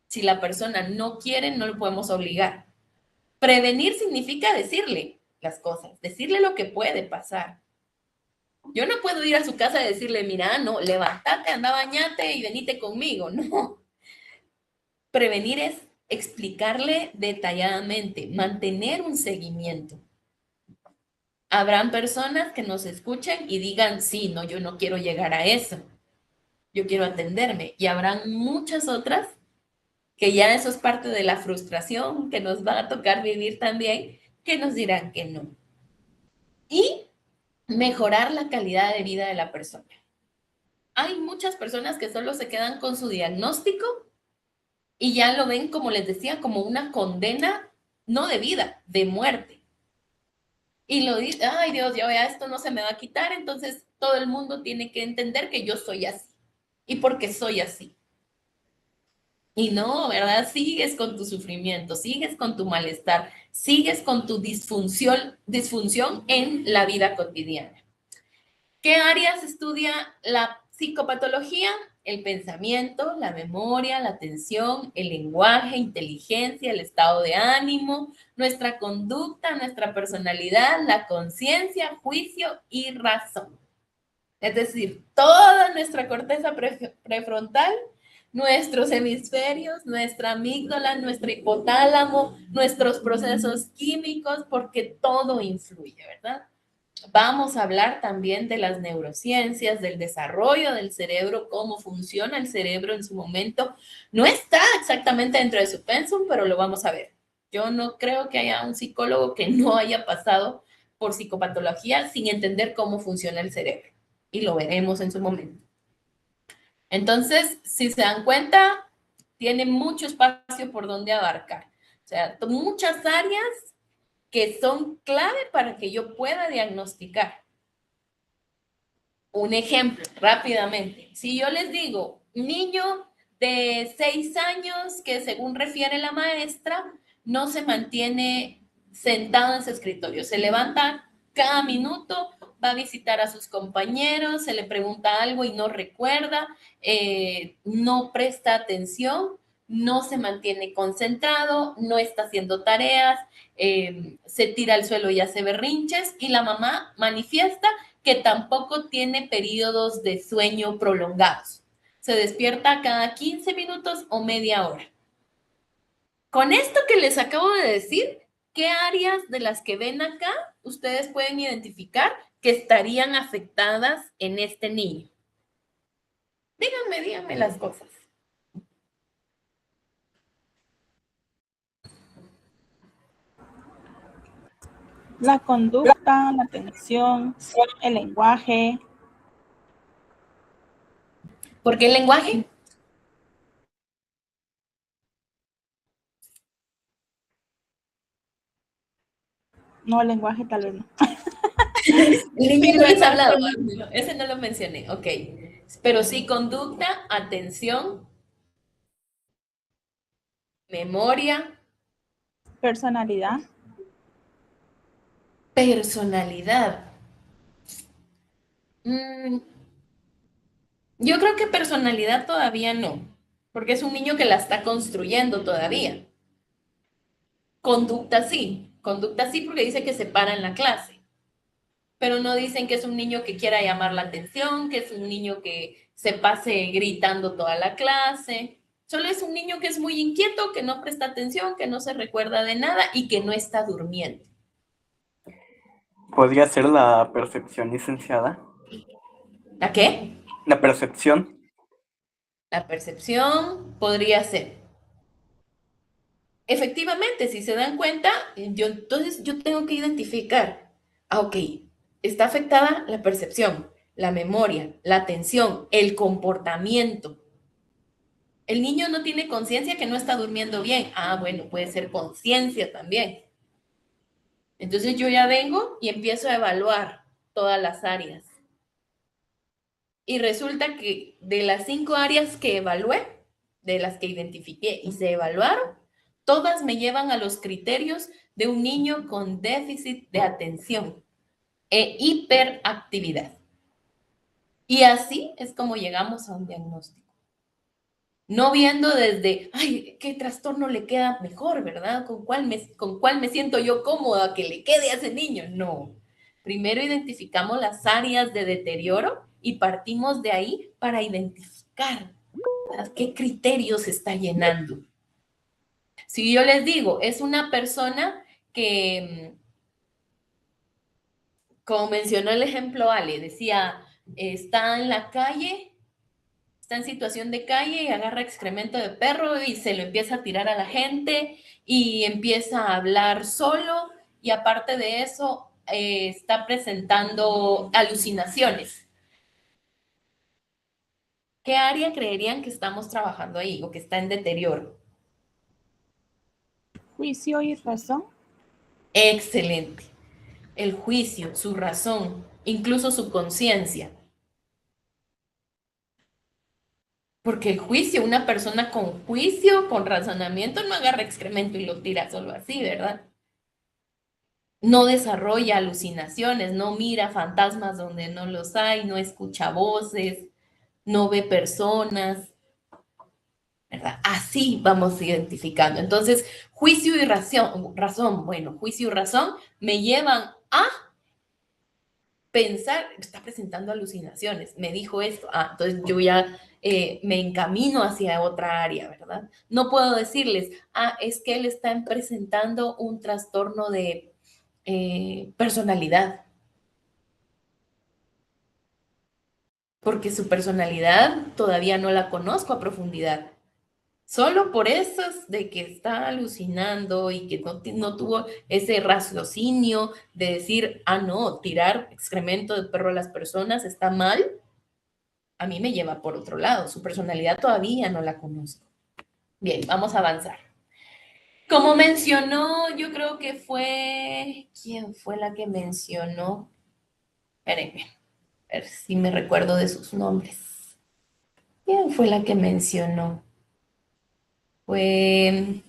si la persona no quiere, no lo podemos obligar. Prevenir significa decirle las cosas, decirle lo que puede pasar. Yo no puedo ir a su casa y decirle, mira, no, levántate, anda, bañate y venite conmigo. No. Prevenir es explicarle detalladamente, mantener un seguimiento. Habrán personas que nos escuchen y digan, sí, no, yo no quiero llegar a eso. Yo quiero atenderme. Y habrán muchas otras que ya eso es parte de la frustración que nos va a tocar vivir también, que nos dirán que no. Y mejorar la calidad de vida de la persona. Hay muchas personas que solo se quedan con su diagnóstico y ya lo ven, como les decía, como una condena, no de vida, de muerte. Y lo dice, ay Dios, ya esto no se me va a quitar, entonces todo el mundo tiene que entender que yo soy así. Y porque soy así. Y no, ¿verdad? Sigues con tu sufrimiento, sigues con tu malestar, sigues con tu disfunción en la vida cotidiana. ¿Qué áreas estudia la psicopatología? El pensamiento, la memoria, la atención, el lenguaje, inteligencia, el estado de ánimo, nuestra conducta, nuestra personalidad, la conciencia, juicio y razón. Es decir, toda nuestra corteza prefrontal, nuestros hemisferios, nuestra amígdala, nuestro hipotálamo, nuestros procesos químicos, porque todo influye, ¿verdad? Vamos a hablar también de las neurociencias, del desarrollo del cerebro, cómo funciona el cerebro en su momento. No está exactamente dentro de su pensum, pero lo vamos a ver. Yo no creo que haya un psicólogo que no haya pasado por psicopatología sin entender cómo funciona el cerebro. Y lo veremos en su momento. Entonces, si se dan cuenta, tiene mucho espacio por donde abarcar. O sea, muchas áreas que son clave para que yo pueda diagnosticar. Un ejemplo, rápidamente. Si yo les digo, niño de 6 años que según refiere la maestra, no se mantiene sentado en su escritorio, se levanta cada minuto, va a visitar a sus compañeros, se le pregunta algo y no recuerda, no presta atención, no se mantiene concentrado, no está haciendo tareas, se tira al suelo y hace berrinches, y la mamá manifiesta que tampoco tiene periodos de sueño prolongados. Se despierta cada 15 minutos o media hora. Con esto que les acabo de decir, ¿qué áreas de las que ven acá ustedes pueden identificar que estarían afectadas en este niño? Díganme las cosas. La conducta, la atención, el lenguaje. ¿Por qué el lenguaje? No, el lenguaje tal vez no. El niño no les ha hablado, ese no lo mencioné, ok. Pero sí conducta, atención, memoria, Personalidad. personalidad. Yo creo que personalidad todavía no, porque es un niño que la está construyendo todavía. Conducta sí porque dice que se para en la clase, pero no dicen que es un niño que quiera llamar la atención, que es un niño que se pase gritando toda la clase. Solo es un niño que es muy inquieto, que no presta atención, que no se recuerda de nada y que no está durmiendo. ¿Podría ser la percepción, licenciada? ¿La qué? La percepción. La percepción podría ser. Efectivamente, si se dan cuenta, entonces yo tengo que identificar, ok, está afectada la percepción, la memoria, la atención, el comportamiento. El niño no tiene conciencia que no está durmiendo bien. Ah, bueno, puede ser conciencia también. Entonces yo ya vengo y empiezo a evaluar todas las áreas. Y resulta que de las 5 áreas que evalué, de las que identifiqué y se evaluaron, todas me llevan a los criterios de un niño con déficit de atención e hiperactividad. Y así es como llegamos a un diagnóstico. No viendo desde, ay, qué trastorno le queda mejor, ¿verdad? ¿Con cuál me siento yo cómoda que le quede a ese niño? No. Primero identificamos las áreas de deterioro y partimos de ahí para identificar qué criterios está llenando. Si yo les digo, es una persona que, como mencionó el ejemplo Ale, decía, está en la calle, está en situación de calle y agarra excremento de perro y se lo empieza a tirar a la gente y empieza a hablar solo y aparte de eso está presentando alucinaciones. ¿Qué área creerían que estamos trabajando ahí o que está en deterioro? Juicio y razón. Excelente. El juicio, su razón, incluso su conciencia. Porque el juicio, una persona con juicio, con razonamiento, no agarra excremento y lo tira solo así, ¿verdad? No desarrolla alucinaciones, no mira fantasmas donde no los hay, no escucha voces, no ve personas, ¿verdad? Así vamos identificando. Entonces, juicio y razón, bueno, juicio y razón me llevan a, pensar, está presentando alucinaciones, me dijo esto, entonces yo ya me encamino hacia otra área, ¿verdad? No puedo decirles, es que él está presentando un trastorno de personalidad, porque su personalidad todavía no la conozco a profundidad. Solo por eso de que está alucinando y que no tuvo ese raciocinio de decir, no, tirar excremento de perro a las personas está mal, a mí me lleva por otro lado. Su personalidad todavía no la conozco. Bien, vamos a avanzar. Como mencionó, yo creo que fue... ¿Quién fue la que mencionó? Espérenme, a ver si me recuerdo de sus nombres. ¿Quién fue la que mencionó? Fue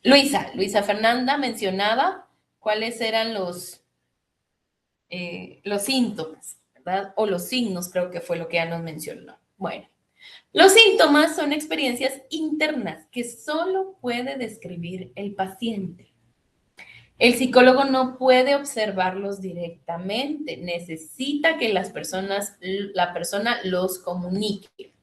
Luisa Fernanda mencionaba cuáles eran los síntomas, ¿verdad? O los signos, creo que fue lo que ya nos mencionó. Bueno, los síntomas son experiencias internas que solo puede describir el paciente. El psicólogo no puede observarlos directamente, necesita que la persona los comunique.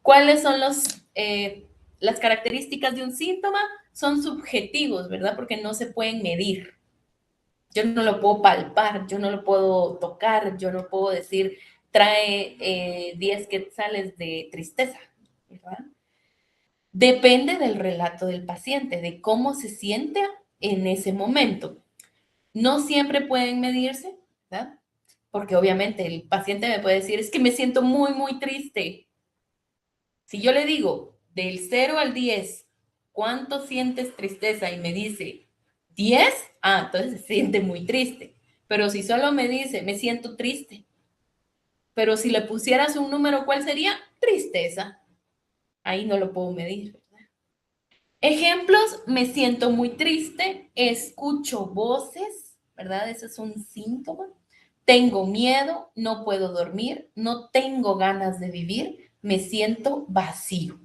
¿Cuáles son las características de un síntoma? Son subjetivos, ¿verdad? Porque no se pueden medir. Yo no lo puedo palpar, yo no lo puedo tocar, yo no puedo decir, trae 10 quetzales de tristeza, ¿verdad? Depende del relato del paciente, de cómo se siente en ese momento. No siempre pueden medirse, ¿verdad? Porque obviamente el paciente me puede decir, es que me siento muy, muy triste. Si yo le digo del 0 al 10, ¿cuánto sientes tristeza? Y me dice 10, entonces se siente muy triste. Pero si solo me dice, me siento triste. Pero si le pusieras un número, ¿cuál sería? Tristeza. Ahí no lo puedo medir, ¿verdad? Ejemplos, me siento muy triste, escucho voces, ¿verdad? Ese es un síntoma. Tengo miedo, no puedo dormir, no tengo ganas de vivir, me siento vacío.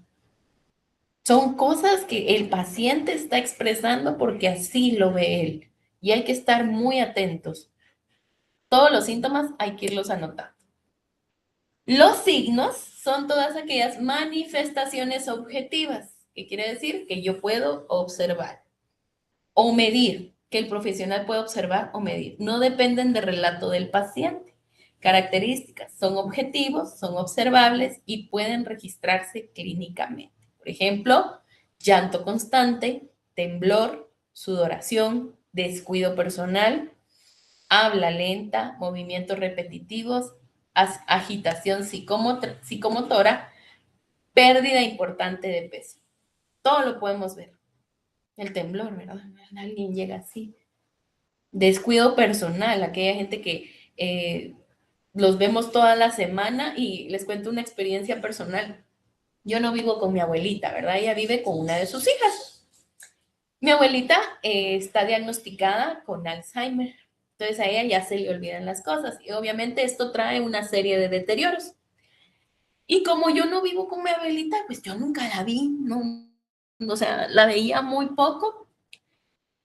Son cosas que el paciente está expresando porque así lo ve él. Y hay que estar muy atentos. Todos los síntomas hay que irlos anotando. Los signos son todas aquellas manifestaciones objetivas. ¿Qué quiere decir? Que yo puedo observar o medir, que el profesional puede observar o medir. No dependen del relato del paciente. Características son objetivos, son observables y pueden registrarse clínicamente. Por ejemplo, llanto constante, temblor, sudoración, descuido personal, habla lenta, movimientos repetitivos, agitación psicomotora, pérdida importante de peso. Todo lo podemos ver. El temblor, ¿verdad? Alguien llega así. Descuido personal, aquella gente que los vemos toda la semana y les cuento una experiencia personal. Yo no vivo con mi abuelita, ¿verdad? Ella vive con una de sus hijas. Mi abuelita está diagnosticada con Alzheimer. Entonces a ella ya se le olvidan las cosas. Y obviamente esto trae una serie de deterioros. Y como yo no vivo con mi abuelita, pues yo nunca la vi, ¿no? O sea, la veía muy poco.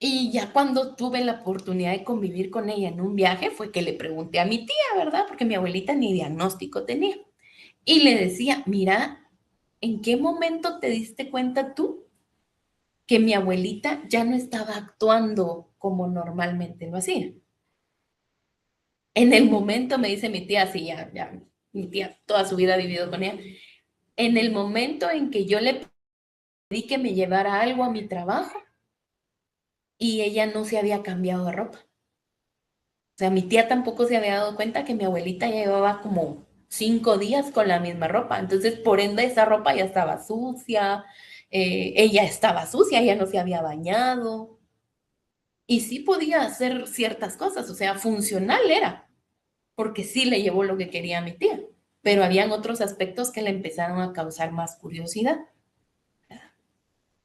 Y ya cuando tuve la oportunidad de convivir con ella en un viaje, fue que le pregunté a mi tía, ¿verdad? Porque mi abuelita ni diagnóstico tenía. Y le decía, mira, ¿en qué momento te diste cuenta tú que mi abuelita ya no estaba actuando como normalmente lo hacía? En el momento, me dice mi tía, sí, ya, mi tía toda su vida ha vivido con ella. En el momento en que yo le pedí que me llevara algo a mi trabajo y ella no se había cambiado de ropa. O sea, mi tía tampoco se había dado cuenta que mi abuelita ya llevaba como 5 días con la misma ropa. Entonces, por ende, esa ropa ya estaba sucia, ella estaba sucia, ella no se había bañado. Y sí podía hacer ciertas cosas, o sea, funcional era, porque sí le llevó lo que quería a mi tía. Pero habían otros aspectos que le empezaron a causar más curiosidad.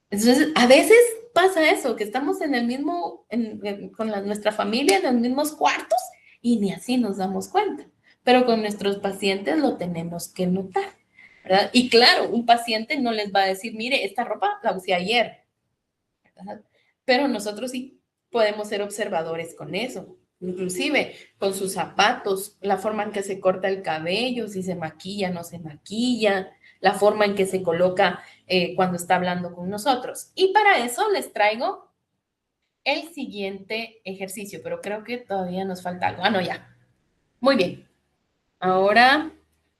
Entonces, a veces pasa eso, que estamos en el mismo, con nuestra familia, en los mismos cuartos, y ni así nos damos cuenta. Pero con nuestros pacientes lo tenemos que notar, ¿verdad? Y claro, un paciente no les va a decir, mire, esta ropa la usé ayer, ¿verdad? Pero nosotros sí podemos ser observadores con eso. inclusive con sus zapatos, la forma en que se corta el cabello, si se maquilla, no se maquilla, la forma en que se coloca cuando está hablando con nosotros. Y para eso les traigo el siguiente ejercicio, pero creo que todavía nos falta algo. Ah, no, ya. Muy bien. Ahora,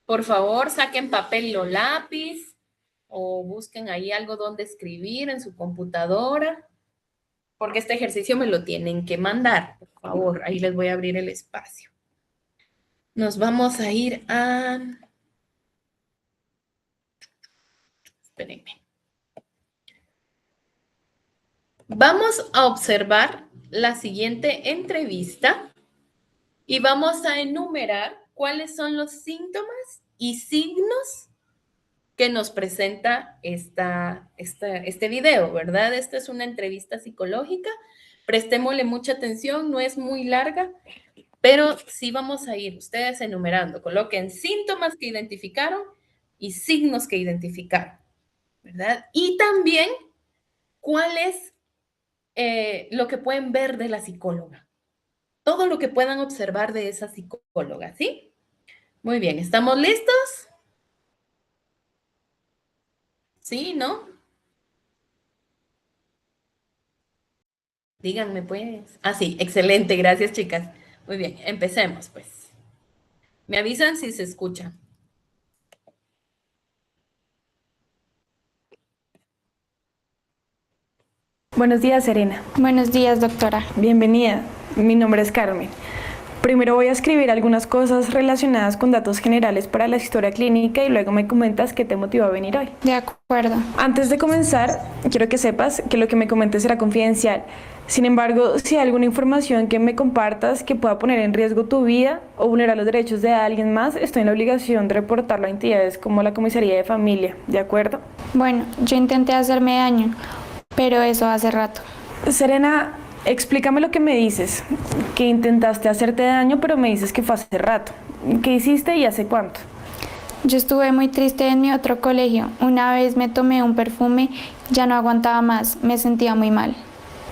por favor, saquen papel o lápiz o busquen ahí algo donde escribir en su computadora, porque este ejercicio me lo tienen que mandar. Por favor, ahí les voy a abrir el espacio. Nos vamos a ir a... Espérenme. Vamos a observar la siguiente entrevista y vamos a enumerar cuáles son los síntomas y signos que nos presenta este video, ¿verdad? Esta es una entrevista psicológica. Prestémosle mucha atención, no es muy larga, pero sí vamos a ir ustedes enumerando. Coloquen síntomas que identificaron y signos que identificaron, ¿verdad? Y también cuál es lo que pueden ver de la psicóloga. Todo lo que puedan observar de esa psicóloga, ¿sí? Muy bien, ¿estamos listos? ¿Sí? ¿No? Díganme, pues. Ah, sí, excelente, gracias, chicas. Muy bien, empecemos, pues. Me avisan si se escucha. Buenos días, Serena. Buenos días, doctora. Bienvenida. Mi nombre es Carmen. Primero voy a escribir algunas cosas relacionadas con datos generales para la historia clínica y luego me comentas qué te motivó a venir hoy. De acuerdo. Antes de comenzar, quiero que sepas que lo que me comentes será confidencial. Sin embargo, si hay alguna información que me compartas que pueda poner en riesgo tu vida o vulnerar los derechos de alguien más, estoy en la obligación de reportarlo a entidades como la Comisaría de Familia, ¿de acuerdo? Bueno, yo intenté hacerme daño, pero eso hace rato. Serena, explícame lo que me dices, que intentaste hacerte daño, pero me dices que fue hace rato. ¿Qué hiciste y hace cuánto? Yo estuve muy triste en mi otro colegio. Una vez me tomé un perfume, ya no aguantaba más, me sentía muy mal.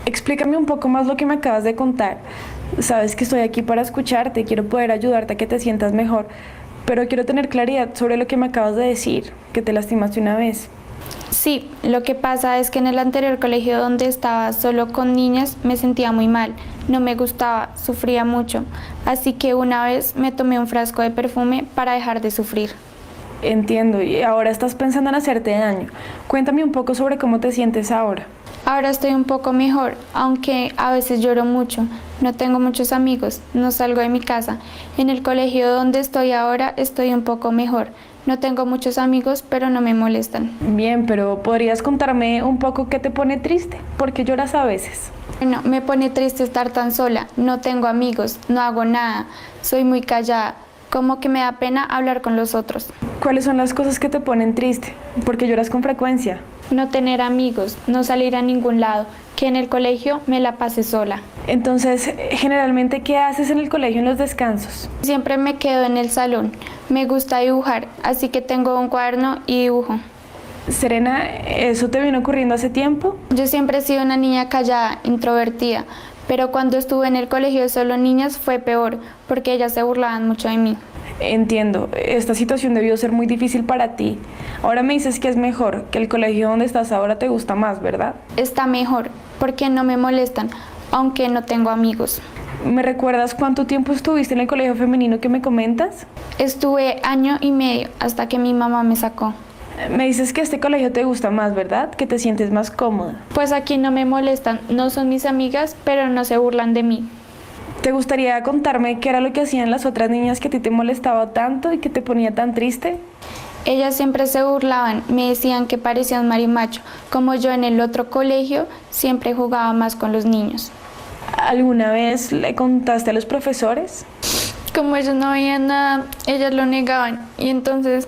Explícame un poco más lo que me acabas de contar. Sabes que estoy aquí para escucharte, quiero poder ayudarte a que te sientas mejor, pero quiero tener claridad sobre lo que me acabas de decir, que te lastimaste una vez. Sí, lo que pasa es que en el anterior colegio donde estaba solo con niñas me sentía muy mal, no me gustaba, sufría mucho, así que una vez me tomé un frasco de perfume para dejar de sufrir. Entiendo, y ahora estás pensando en hacerte daño. Cuéntame un poco sobre cómo te sientes ahora. Ahora estoy un poco mejor, aunque a veces lloro mucho, no tengo muchos amigos, no salgo de mi casa. En el colegio donde estoy ahora estoy un poco mejor. No tengo muchos amigos, pero no me molestan. Bien, pero ¿podrías contarme un poco qué te pone triste? ¿Por qué lloras a veces? Bueno, me pone triste estar tan sola. No tengo amigos, no hago nada. Soy muy callada. Como que me da pena hablar con los otros. ¿Cuáles son las cosas que te ponen triste? ¿Por qué lloras con frecuencia? No tener amigos, no salir a ningún lado, que en el colegio me la pase sola. Entonces, generalmente, ¿qué haces en el colegio en los descansos? Siempre me quedo en el salón. Me gusta dibujar, así que tengo un cuaderno y dibujo. Serena, ¿eso te vino ocurriendo hace tiempo? Yo siempre he sido una niña callada, introvertida, pero cuando estuve en el colegio de solo niñas fue peor, porque ellas se burlaban mucho de mí. Entiendo, esta situación debió ser muy difícil para ti. Ahora me dices que es mejor, que el colegio donde estás ahora te gusta más, ¿verdad? Está mejor, porque no me molestan, aunque no tengo amigos. ¿Me recuerdas cuánto tiempo estuviste en el colegio femenino que me comentas? Estuve 1 año y medio, hasta que mi mamá me sacó. Me dices que este colegio te gusta más, ¿verdad? Que te sientes más cómoda. Pues aquí no me molestan, no son mis amigas, pero no se burlan de mí. ¿Te gustaría contarme qué era lo que hacían las otras niñas que a ti te molestaba tanto y que te ponía tan triste? Ellas siempre se burlaban, me decían que parecían marimacho. Como yo en el otro colegio, siempre jugaba más con los niños. ¿Alguna vez le contaste a los profesores? Como ellos no veían nada, ellas lo negaban y entonces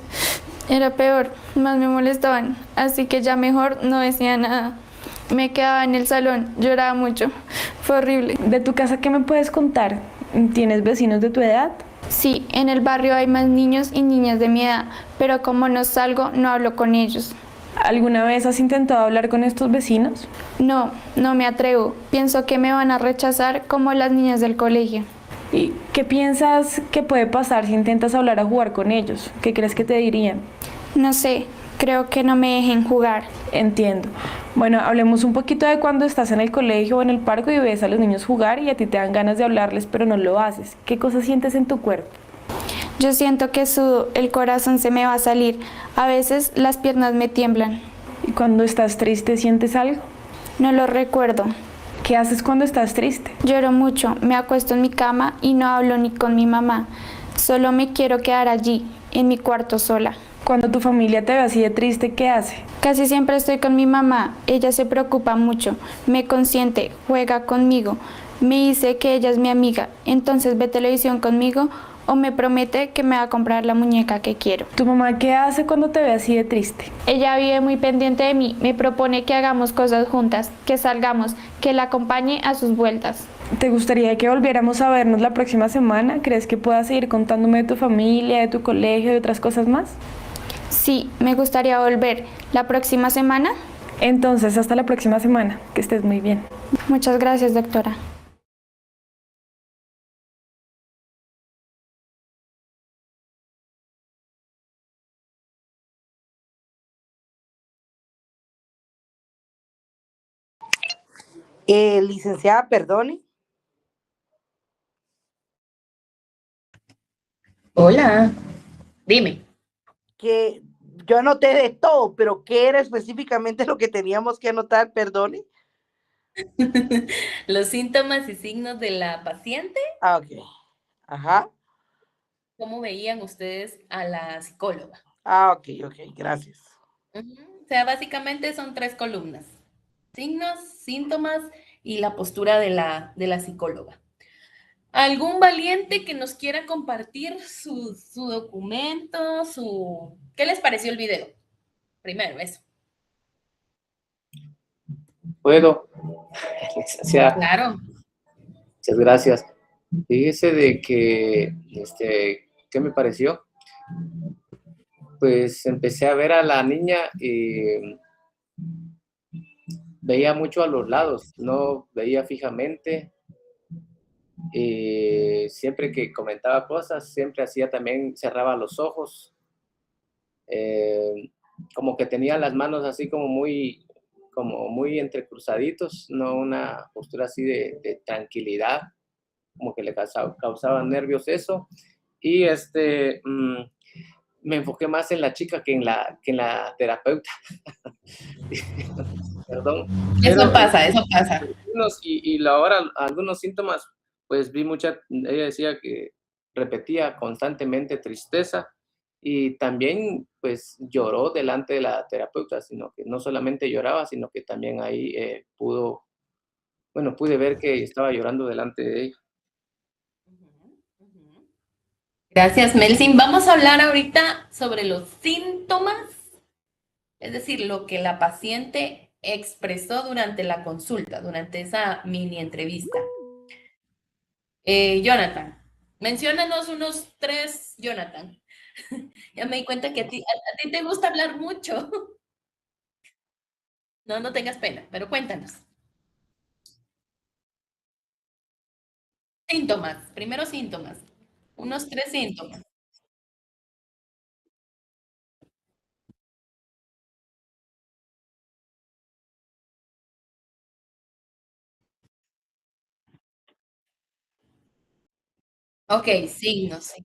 era peor, más me molestaban. Así que ya mejor no decía nada. Me quedaba en el salón, lloraba mucho. Fue horrible. ¿De tu casa qué me puedes contar? ¿Tienes vecinos de tu edad? Sí, en el barrio hay más niños y niñas de mi edad, pero como no salgo, no hablo con ellos. ¿Alguna vez has intentado hablar con estos vecinos? No, no me atrevo. Pienso que me van a rechazar como las niñas del colegio. ¿Y qué piensas que puede pasar si intentas hablar o jugar con ellos? ¿Qué crees que te dirían? No sé, creo que no me dejen jugar. Entiendo. Bueno, hablemos un poquito de cuando estás en el colegio o en el parque y ves a los niños jugar y a ti te dan ganas de hablarles, pero no lo haces. ¿Qué cosas sientes en tu cuerpo? Yo siento que sudo, el corazón se me va a salir. A veces las piernas me tiemblan. ¿Y cuando estás triste sientes algo? No lo recuerdo. ¿Qué haces cuando estás triste? Lloro mucho, me acuesto en mi cama y no hablo ni con mi mamá. Solo me quiero quedar allí, en mi cuarto sola. Cuando tu familia te ve así de triste, ¿qué hace? Casi siempre estoy con mi mamá. Ella se preocupa mucho, me consiente, juega conmigo. Me dice que ella es mi amiga, entonces ve televisión conmigo o me promete que me va a comprar la muñeca que quiero. ¿Tu mamá qué hace cuando te ve así de triste? Ella vive muy pendiente de mí, me propone que hagamos cosas juntas, que salgamos, que la acompañe a sus vueltas. ¿Te gustaría que volviéramos a vernos la próxima semana? ¿Crees que puedas seguir contándome de tu familia, de tu colegio, de otras cosas más? Sí, me gustaría volver. ¿La próxima semana? Entonces, hasta la próxima semana. Que estés muy bien. Muchas gracias, doctora. Licenciada, perdone, Hola, dime. que yo anoté de todo, pero ¿qué era específicamente lo que teníamos que anotar? Perdone. Los síntomas y signos de la paciente, Ah, ok. Ajá. ¿cómo veían ustedes a la psicóloga? Ah, ok, ok, gracias. O sea, básicamente son 3 columnas: signos, síntomas y la postura de la psicóloga. ¿Algún valiente que nos quiera compartir su documento, ¿Qué les pareció el video? Primero, eso. ¿Puedo? Licenciada, Claro. muchas gracias. Fíjese de que, ¿qué me pareció? Pues empecé a ver a la niña y veía mucho a los lados, no veía fijamente. Y siempre que comentaba cosas, siempre hacía también, cerraba los ojos, como que tenía las manos así como muy entrecruzaditos, no una postura así de tranquilidad, como que le causaba nervios eso. Y me enfoqué más en la chica que en la terapeuta. Perdón. Eso pasa, eso pasa. Y ahora algunos síntomas, pues vi ella decía que repetía constantemente tristeza y también pues lloró delante de la terapeuta, sino que no solamente lloraba, sino que también ahí pude ver que estaba llorando delante de ella. Gracias, Melsin. Vamos a hablar ahorita sobre los síntomas, es decir, lo que la paciente expresó durante la consulta, durante esa mini entrevista. Jonathan, menciónanos unos 3, Jonathan. Ya me di cuenta que a ti te gusta hablar mucho. No, no tengas pena, pero cuéntanos. Síntomas, primero síntomas. Unos 3 síntomas. Ok, signos. Sí.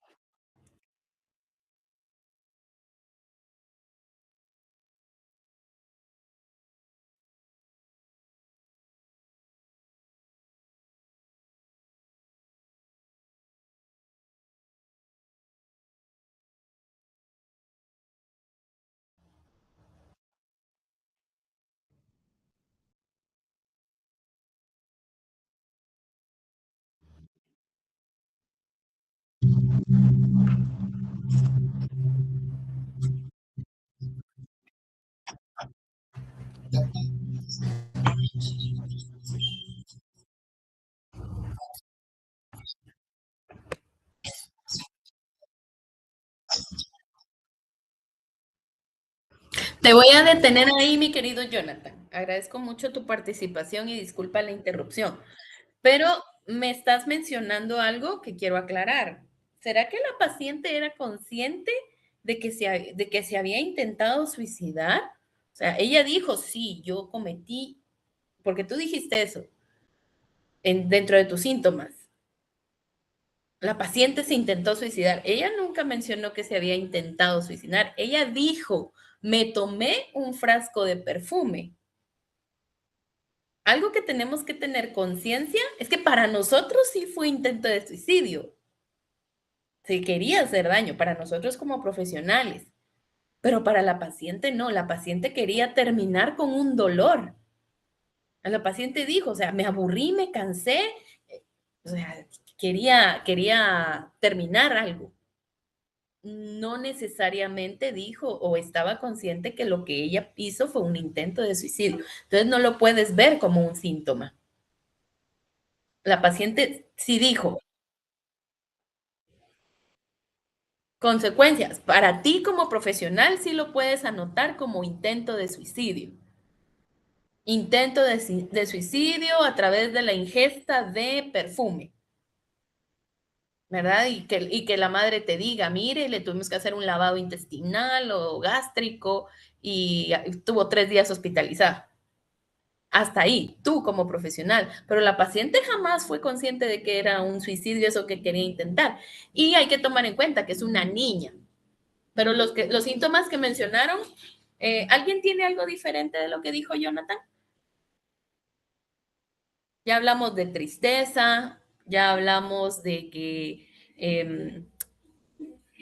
Te voy a detener ahí, mi querido Jonathan. Agradezco mucho tu participación y disculpa la interrupción. Pero me estás mencionando algo que quiero aclarar. ¿Será que la paciente era consciente de que se había intentado suicidar? O sea, ella dijo, sí, yo cometí, porque tú dijiste eso dentro de tus síntomas. La paciente se intentó suicidar. Ella nunca mencionó que se había intentado suicidar. Ella dijo, me tomé un frasco de perfume. Algo que tenemos que tener conciencia es que para nosotros sí fue intento de suicidio. Se quería hacer daño para nosotros como profesionales, pero para la paciente no. La paciente quería terminar con un dolor. La paciente dijo, o sea, me aburrí, me cansé, o sea, quería terminar algo. No necesariamente dijo o estaba consciente que lo que ella hizo fue un intento de suicidio. Entonces no lo puedes ver como un síntoma. La paciente sí dijo, consecuencias. Para ti como profesional sí lo puedes anotar como intento de suicidio. Intento de suicidio a través de la ingesta de perfume. ¿Verdad? Y que la madre te diga, mire, le tuvimos que hacer un lavado intestinal o gástrico y tuvo 3 días hospitalizada. Hasta ahí, tú como profesional, pero la paciente jamás fue consciente de que era un suicidio eso que quería intentar. Y hay que tomar en cuenta que es una niña. Pero los síntomas que mencionaron, ¿alguien tiene algo diferente de lo que dijo Jonathan? Ya hablamos de tristeza, ya hablamos de que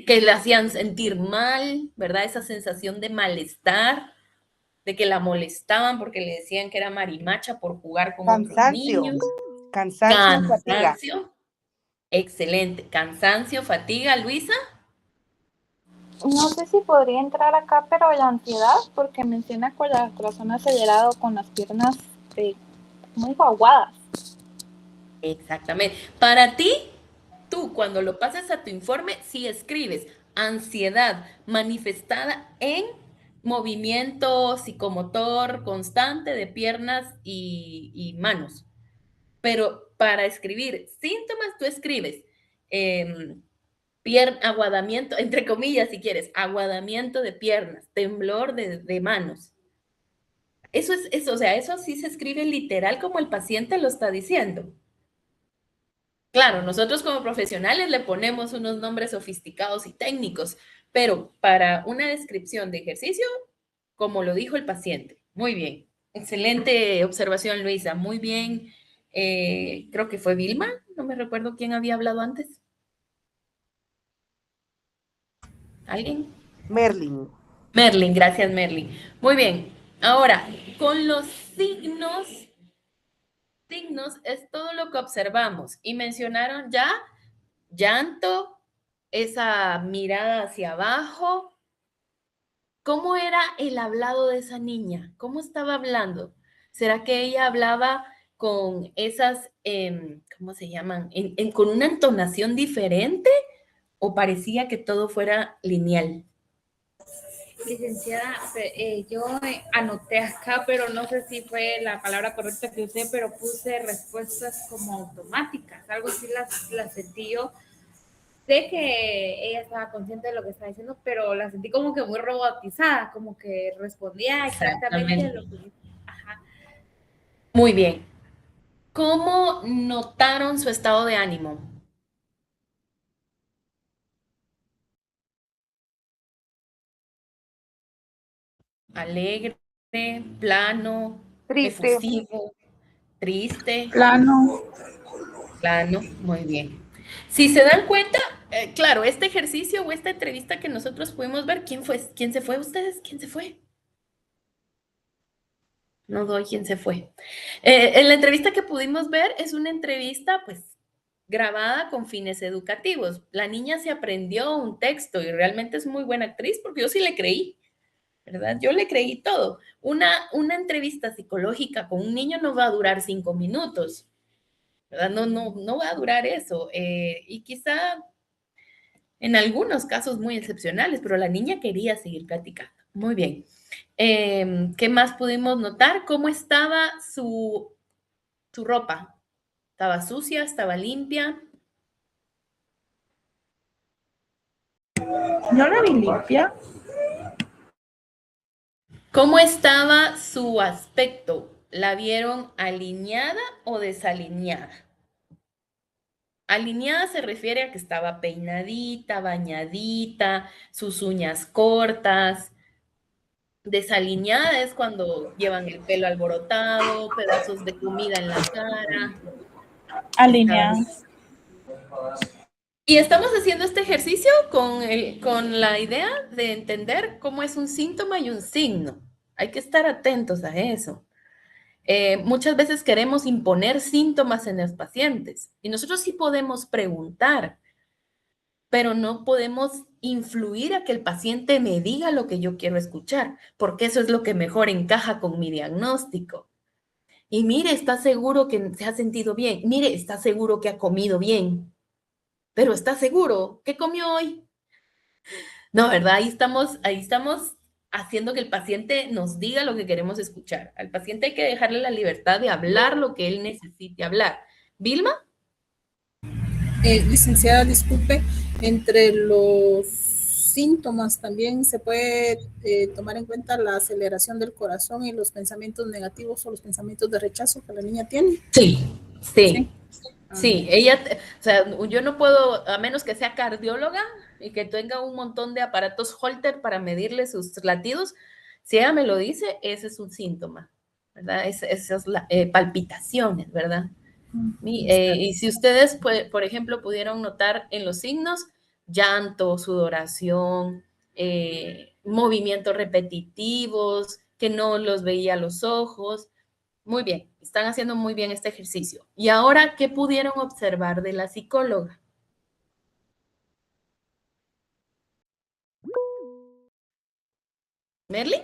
le hacían sentir mal, ¿verdad? Esa sensación de malestar, de que la molestaban porque le decían que era marimacha por jugar con otros niños. Cansancio y fatiga. Cansancio. Excelente. Cansancio, fatiga, Luisa. No sé si podría entrar acá, pero la ansiedad, porque menciona con el corazón acelerado, con las piernas muy aguadas. Exactamente. Para ti, tú cuando lo pases a tu informe, si escribes ansiedad manifestada en movimiento psicomotor constante de piernas y manos. Pero para escribir síntomas, tú escribes aguadamiento, entre comillas, si quieres, aguadamiento de piernas, temblor de manos. Eso es eso, o sea, eso sí se escribe literal como el paciente lo está diciendo. Claro, nosotros como profesionales le ponemos unos nombres sofisticados y técnicos, pero para una descripción de ejercicio, como lo dijo el paciente. Muy bien. Excelente observación, Luisa. Muy bien. Creo que fue Vilma. No me recuerdo quién había hablado antes. ¿Alguien? Merlin. Merlin, gracias, Merlin. Muy bien. Ahora, con los signos es todo lo que observamos. Y mencionaron ya llanto, esa mirada hacia abajo. ¿Cómo era el hablado de esa niña? ¿Cómo estaba hablando? ¿Será que ella hablaba con esas, ¿cómo se llaman? ¿Con una entonación diferente? ¿O parecía que todo fuera lineal? Licenciada, yo anoté acá, pero no sé si fue la palabra correcta que usé, pero puse respuestas como automáticas, algo así las sentí yo. Sé que ella estaba consciente de lo que estaba diciendo, pero la sentí como que muy robotizada, como que respondía exactamente lo que... Ajá. Muy bien. ¿Cómo notaron su estado de ánimo? Alegre, plano, Triste. efusivo, triste. Plano. Plano, muy bien. Si se dan cuenta, claro, este ejercicio o esta entrevista que nosotros pudimos ver, ¿quién fue? ¿Quién se fue ustedes? ¿Quién se fue? No doy quién se fue. En la entrevista que pudimos ver es una entrevista, pues, grabada con fines educativos. La niña se aprendió un texto y realmente es muy buena actriz porque yo sí le creí, ¿verdad? Yo le creí todo. Una entrevista psicológica con un niño no va a durar 5 minutos, ¿verdad? No va a durar eso. Y quizá en algunos casos muy excepcionales, pero la niña quería seguir platicando. Muy bien. ¿Qué más pudimos notar? ¿Cómo estaba su ropa? ¿Estaba sucia? ¿Estaba limpia? Yo la vi limpia. ¿Cómo estaba su aspecto? ¿La vieron alineada o desalineada? Alineada se refiere a que estaba peinadita, bañadita, sus uñas cortas. Desalineada es cuando llevan el pelo alborotado, pedazos de comida en la cara. Alineada. Y estamos haciendo este ejercicio con la idea de entender cómo es un síntoma y un signo. Hay que estar atentos a eso. Muchas veces queremos imponer síntomas en los pacientes y nosotros sí podemos preguntar, pero no podemos influir a que el paciente me diga lo que yo quiero escuchar, porque eso es lo que mejor encaja con mi diagnóstico. Y mire, está seguro que se ha sentido bien. Mire, está seguro que ha comido bien. Pero ¿está seguro? ¿Qué comió hoy? No, ¿verdad? Ahí estamos haciendo que el paciente nos diga lo que queremos escuchar. Al paciente hay que dejarle la libertad de hablar lo que él necesite hablar. ¿Vilma? Licenciada, disculpe, entre los síntomas también se puede tomar en cuenta la aceleración del corazón y los pensamientos negativos o los pensamientos de rechazo que la niña tiene. Sí. Sí. Ella, o sea, yo no puedo, a menos que sea cardióloga y que tenga un montón de aparatos Holter para medirle sus latidos, si ella me lo dice, ese es un síntoma, ¿verdad? Esas palpitaciones, ¿verdad? Y si ustedes, por ejemplo, pudieron notar en los signos, llanto, sudoración, movimientos repetitivos, que no los veía a los ojos. Muy bien, están haciendo muy bien este ejercicio. Y ahora, ¿qué pudieron observar de la psicóloga? ¿Merly?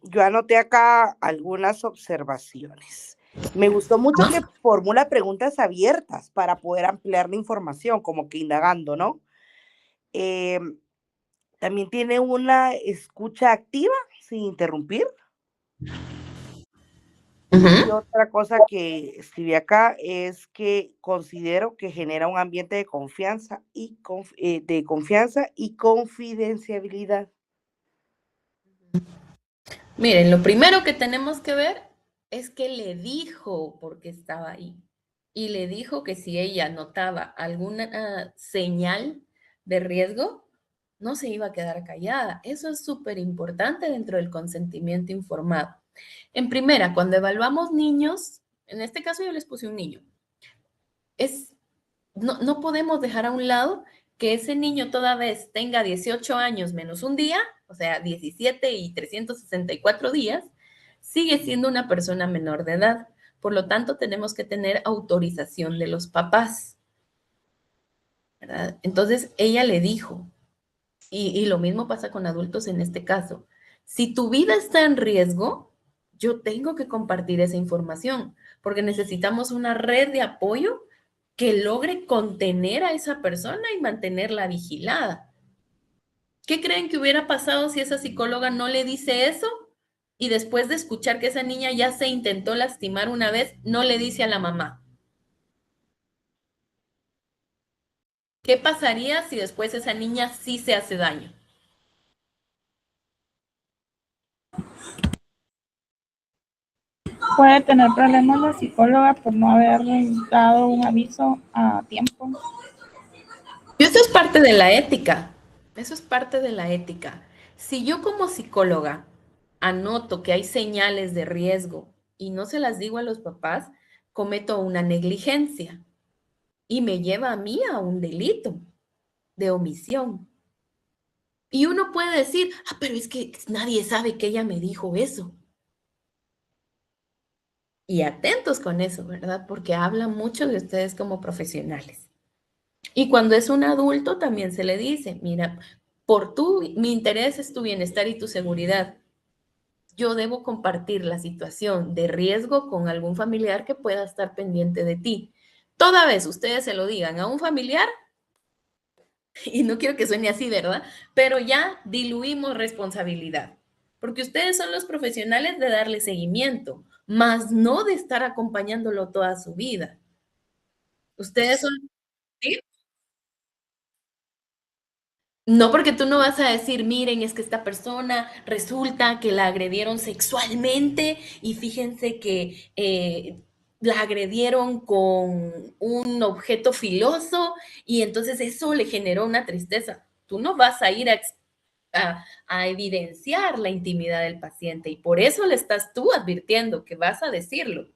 Yo anoté acá algunas observaciones. Me gustó mucho que formula preguntas abiertas para poder ampliar la información, como que indagando, ¿no? También tiene una escucha activa, sin interrumpir. Y otra cosa que escribí acá es que considero que genera un ambiente de confianza y confidencialidad. Miren, lo primero que tenemos que ver es que le dijo por qué estaba ahí. Y le dijo que si ella notaba alguna señal de riesgo, no se iba a quedar callada. Eso es súper importante dentro del consentimiento informado. En primera, cuando evaluamos niños, en este caso yo les puse un niño, no podemos dejar a un lado que ese niño toda vez tenga 18 años menos un día, o sea, 17 y 364 días, sigue siendo una persona menor de edad. Por lo tanto, tenemos que tener autorización de los papás, ¿verdad? Entonces, ella le dijo, y lo mismo pasa con adultos en este caso, si tu vida está en riesgo, yo tengo que compartir esa información, porque necesitamos una red de apoyo que logre contener a esa persona y mantenerla vigilada. ¿Qué creen que hubiera pasado si esa psicóloga no le dice eso? Y después de escuchar que esa niña ya se intentó lastimar una vez, no le dice a la mamá. ¿Qué pasaría si después esa niña sí se hace daño? Puede tener problemas la psicóloga por no haber dado un aviso a tiempo. Y eso es parte de la ética. Eso es parte de la ética. Si yo como psicóloga anoto que hay señales de riesgo y no se las digo a los papás, cometo una negligencia y me lleva a mí a un delito de omisión. Y uno puede decir, pero es que nadie sabe que ella me dijo eso. Y atentos con eso, ¿verdad? Porque habla mucho de ustedes como profesionales. Y cuando es un adulto también se le dice, mira, mi interés es tu bienestar y tu seguridad. Yo debo compartir la situación de riesgo con algún familiar que pueda estar pendiente de ti. Toda vez ustedes se lo digan a un familiar, Y no quiero que suene así, ¿verdad? Pero ya diluimos responsabilidad, porque ustedes son los profesionales de darle seguimiento, más no de estar acompañándolo toda su vida. Ustedes son, ¿sí? No, porque tú no vas a decir, miren, es que esta persona resulta que la agredieron sexualmente y fíjense que la agredieron con un objeto filoso y entonces eso le generó una tristeza. Tú no vas a ir a evidenciar la intimidad del paciente y por eso le estás tú advirtiendo que vas a decirlo,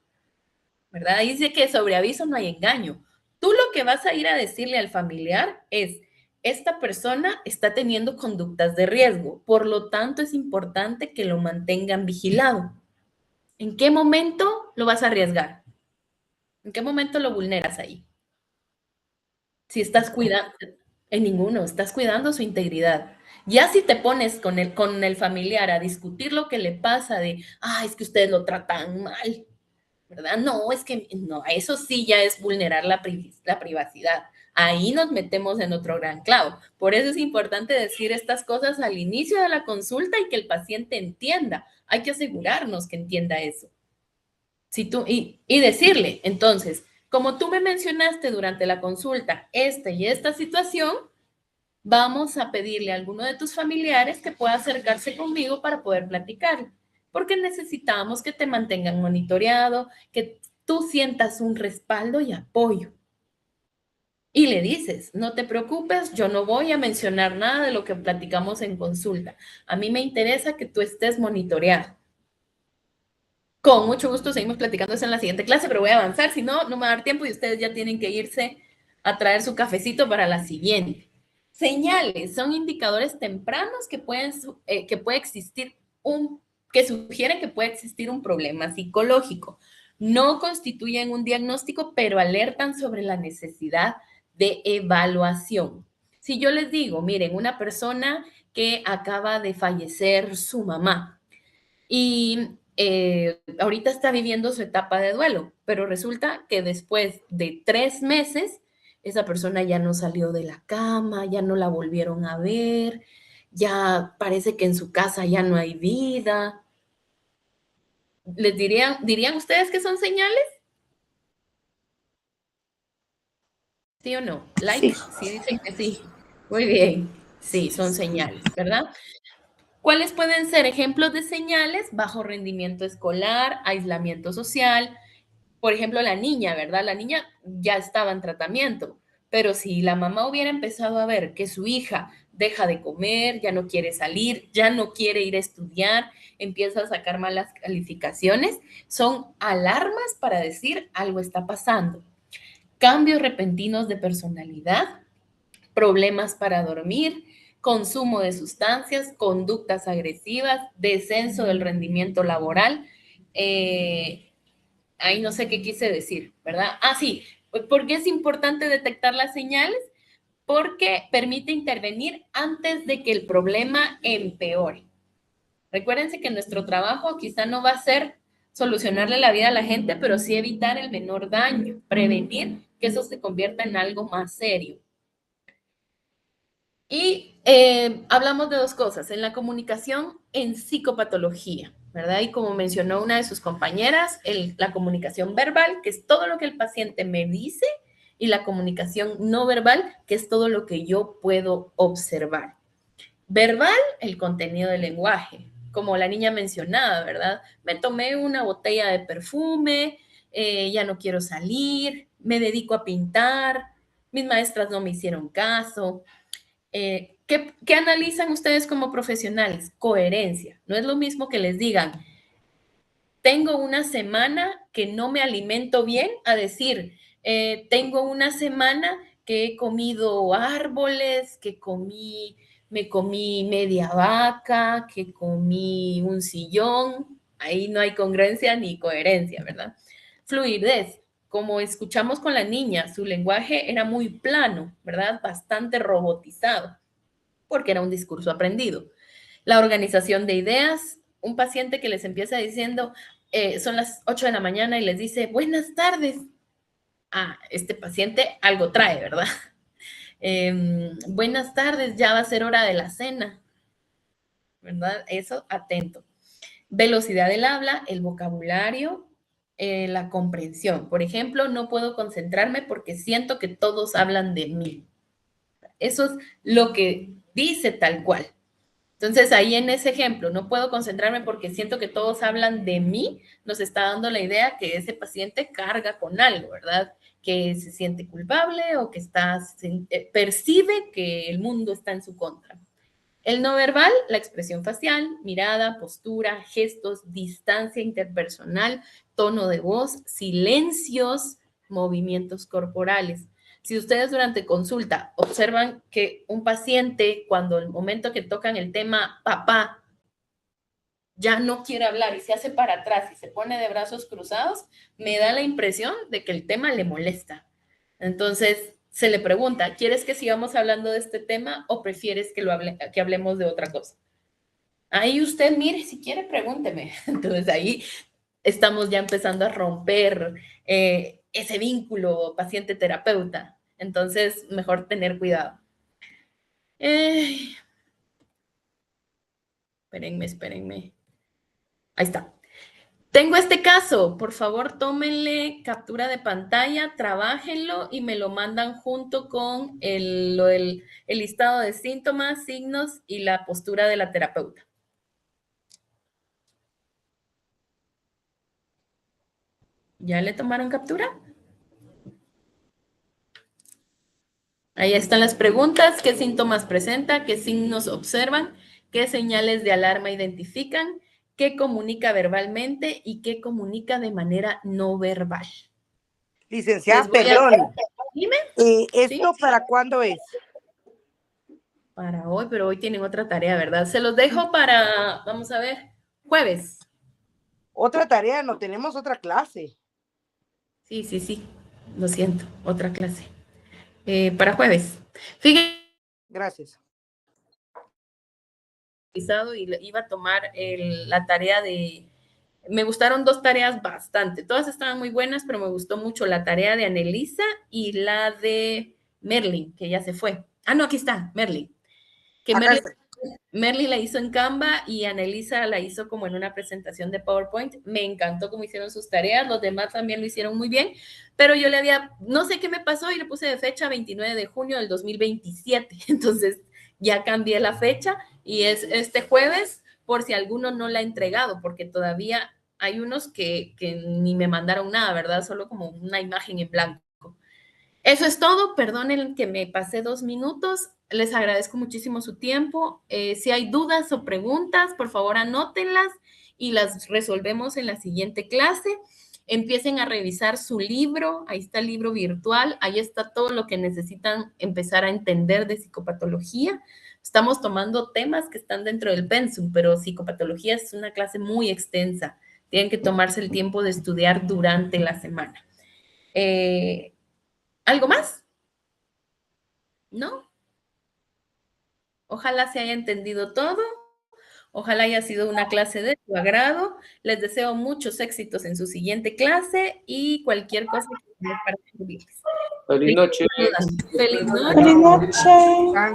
¿verdad? Dice que sobre aviso no hay engaño. Tú lo que vas a ir a decirle al familiar es, esta persona está teniendo conductas de riesgo, por lo tanto es importante que lo mantengan vigilado. ¿En qué momento lo vas a arriesgar? ¿En qué momento lo vulneras ahí? Si estás cuidando, en ninguno, estás cuidando su integridad. Ya si te pones con el familiar a discutir lo que le pasa de, es que ustedes lo tratan mal, ¿verdad? No, es que no, eso sí ya es vulnerar la privacidad. Ahí nos metemos en otro gran clavo. Por eso es importante decir estas cosas al inicio de la consulta y que el paciente entienda. Hay que asegurarnos que entienda eso. Y decirle, entonces, como tú me mencionaste durante la consulta esta y esta situación, vamos a pedirle a alguno de tus familiares que pueda acercarse conmigo para poder platicar, porque necesitamos que te mantengan monitoreado, que tú sientas un respaldo y apoyo. Y le dices, no te preocupes, yo no voy a mencionar nada de lo que platicamos en consulta. A mí me interesa que tú estés monitoreado. Con mucho gusto seguimos platicando eso en la siguiente clase, pero voy a avanzar, si no, no me va a dar tiempo y ustedes ya tienen que irse a traer su cafecito para la siguiente. Señales son indicadores tempranos que que sugieren que puede existir un problema psicológico. No constituyen un diagnóstico, pero alertan sobre la necesidad de evaluación. Si yo les digo, miren, una persona que acaba de fallecer su mamá y ahorita está viviendo su etapa de duelo, pero resulta que después de 3 meses esa persona ya no salió de la cama, ya no la volvieron a ver, ya parece que en su casa ya no hay vida. ¿Les dirían ustedes que son señales? ¿Sí o no? Like, sí dicen que sí. Muy bien. Sí, son señales, ¿verdad? ¿Cuáles pueden ser ejemplos de señales? Bajo rendimiento escolar, aislamiento social. Por ejemplo, la niña, ¿verdad? La niña ya estaba en tratamiento, pero si la mamá hubiera empezado a ver que su hija deja de comer, ya no quiere salir, ya no quiere ir a estudiar, empieza a sacar malas calificaciones, son alarmas para decir algo está pasando. Cambios repentinos de personalidad, problemas para dormir, consumo de sustancias, conductas agresivas, descenso del rendimiento laboral. Ahí no sé qué quise decir, ¿verdad? Sí, ¿por qué es importante detectar las señales? Porque permite intervenir antes de que el problema empeore. Recuérdense que nuestro trabajo quizá no va a ser solucionarle la vida a la gente, pero sí evitar el menor daño, prevenir que eso se convierta en algo más serio. Y hablamos de 2 cosas, en la comunicación, en psicopatología, ¿verdad? Y como mencionó una de sus compañeras, la comunicación verbal, que es todo lo que el paciente me dice, y la comunicación no verbal, que es todo lo que yo puedo observar. Verbal, el contenido del lenguaje, como la niña mencionaba, ¿verdad? Me tomé una botella de perfume, ya no quiero salir, me dedico a pintar, mis maestras no me hicieron caso. ¿Qué analizan ustedes como profesionales? Coherencia. No es lo mismo que les digan, tengo una semana que no me alimento bien, a decir, tengo una semana que he comido árboles, que me comí media vaca, que comí un sillón. Ahí no hay congruencia ni coherencia, ¿verdad? Fluidez. Como escuchamos con la niña, su lenguaje era muy plano, ¿verdad? Bastante robotizado, porque era un discurso aprendido. La organización de ideas, un paciente que les empieza diciendo, son las 8 de la mañana y les dice, buenas tardes. Este paciente algo trae, ¿verdad? Buenas tardes, ya va a ser hora de la cena, ¿verdad? Eso, atento. Velocidad del habla, el vocabulario, la comprensión. Por ejemplo, no puedo concentrarme porque siento que todos hablan de mí. Eso es lo que dice tal cual. Entonces, ahí en ese ejemplo, no puedo concentrarme porque siento que todos hablan de mí, nos está dando la idea que ese paciente carga con algo, ¿verdad? Que se siente culpable o que percibe que el mundo está en su contra. El no verbal, la expresión facial, mirada, postura, gestos, distancia interpersonal, tono de voz, silencios, movimientos corporales. Si ustedes durante consulta observan que un paciente, cuando el momento que tocan el tema papá, ya no quiere hablar y se hace para atrás y se pone de brazos cruzados, me da la impresión de que el tema le molesta. Entonces, se le pregunta, ¿quieres que sigamos hablando de este tema o prefieres que hablemos de otra cosa? Ahí usted, mire, si quiere, pregúnteme. Entonces, ahí estamos ya empezando a romper ese vínculo paciente-terapeuta. Entonces, mejor tener cuidado. Espérenme. Ahí está. Tengo este caso, por favor, tómenle captura de pantalla, trabájenlo y me lo mandan junto con el listado de síntomas, signos y la postura de la terapeuta. ¿Ya le tomaron captura? Ahí están las preguntas, ¿qué síntomas presenta? ¿Qué signos observan? ¿Qué señales de alarma identifican? ¿Qué comunica verbalmente y qué comunica de manera no verbal? Licenciada, perdón. Dime. ¿Esto ¿Sí? para cuándo es? Para hoy, pero hoy tienen otra tarea, ¿verdad? Se los dejo para, vamos a ver, jueves. Otra tarea, no tenemos otra clase. Sí, lo siento, otra clase. Para jueves. Fíjense. Gracias. Y iba a tomar la tarea de... Me gustaron 2 tareas bastante. Todas estaban muy buenas, pero me gustó mucho la tarea de Anelisa y la de Merlin, que ya se fue. Ah, no, aquí está, Merlin. Que Merlin la hizo en Canva y Anelisa la hizo como en una presentación de PowerPoint. Me encantó cómo hicieron sus tareas. Los demás también lo hicieron muy bien, pero yo no sé qué me pasó y le puse de fecha 29 de junio del 2027. Entonces ya cambié la fecha y es este jueves por si alguno no la ha entregado, porque todavía hay unos que ni me mandaron nada, ¿verdad? Solo como una imagen en blanco. Eso es todo. Perdonen que me pasé 2 minutos. Les agradezco muchísimo su tiempo. Si hay dudas o preguntas, por favor anótenlas y las resolvemos en la siguiente clase. Empiecen a revisar su libro. Ahí está el libro virtual. Ahí está todo lo que necesitan empezar a entender de psicopatología. Estamos tomando temas que están dentro del pensum, pero psicopatología es una clase muy extensa. Tienen que tomarse el tiempo de estudiar durante la semana. ¿Algo más? ¿No? Ojalá se haya entendido todo. Ojalá haya sido una clase de su agrado. Les deseo muchos éxitos en su siguiente clase y cualquier cosa que tengan para servirles. Feliz noche. Feliz noche. Feliz noche.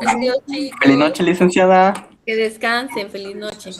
Adiós, chicos. Feliz noche, licenciada. Que descansen. Feliz noche.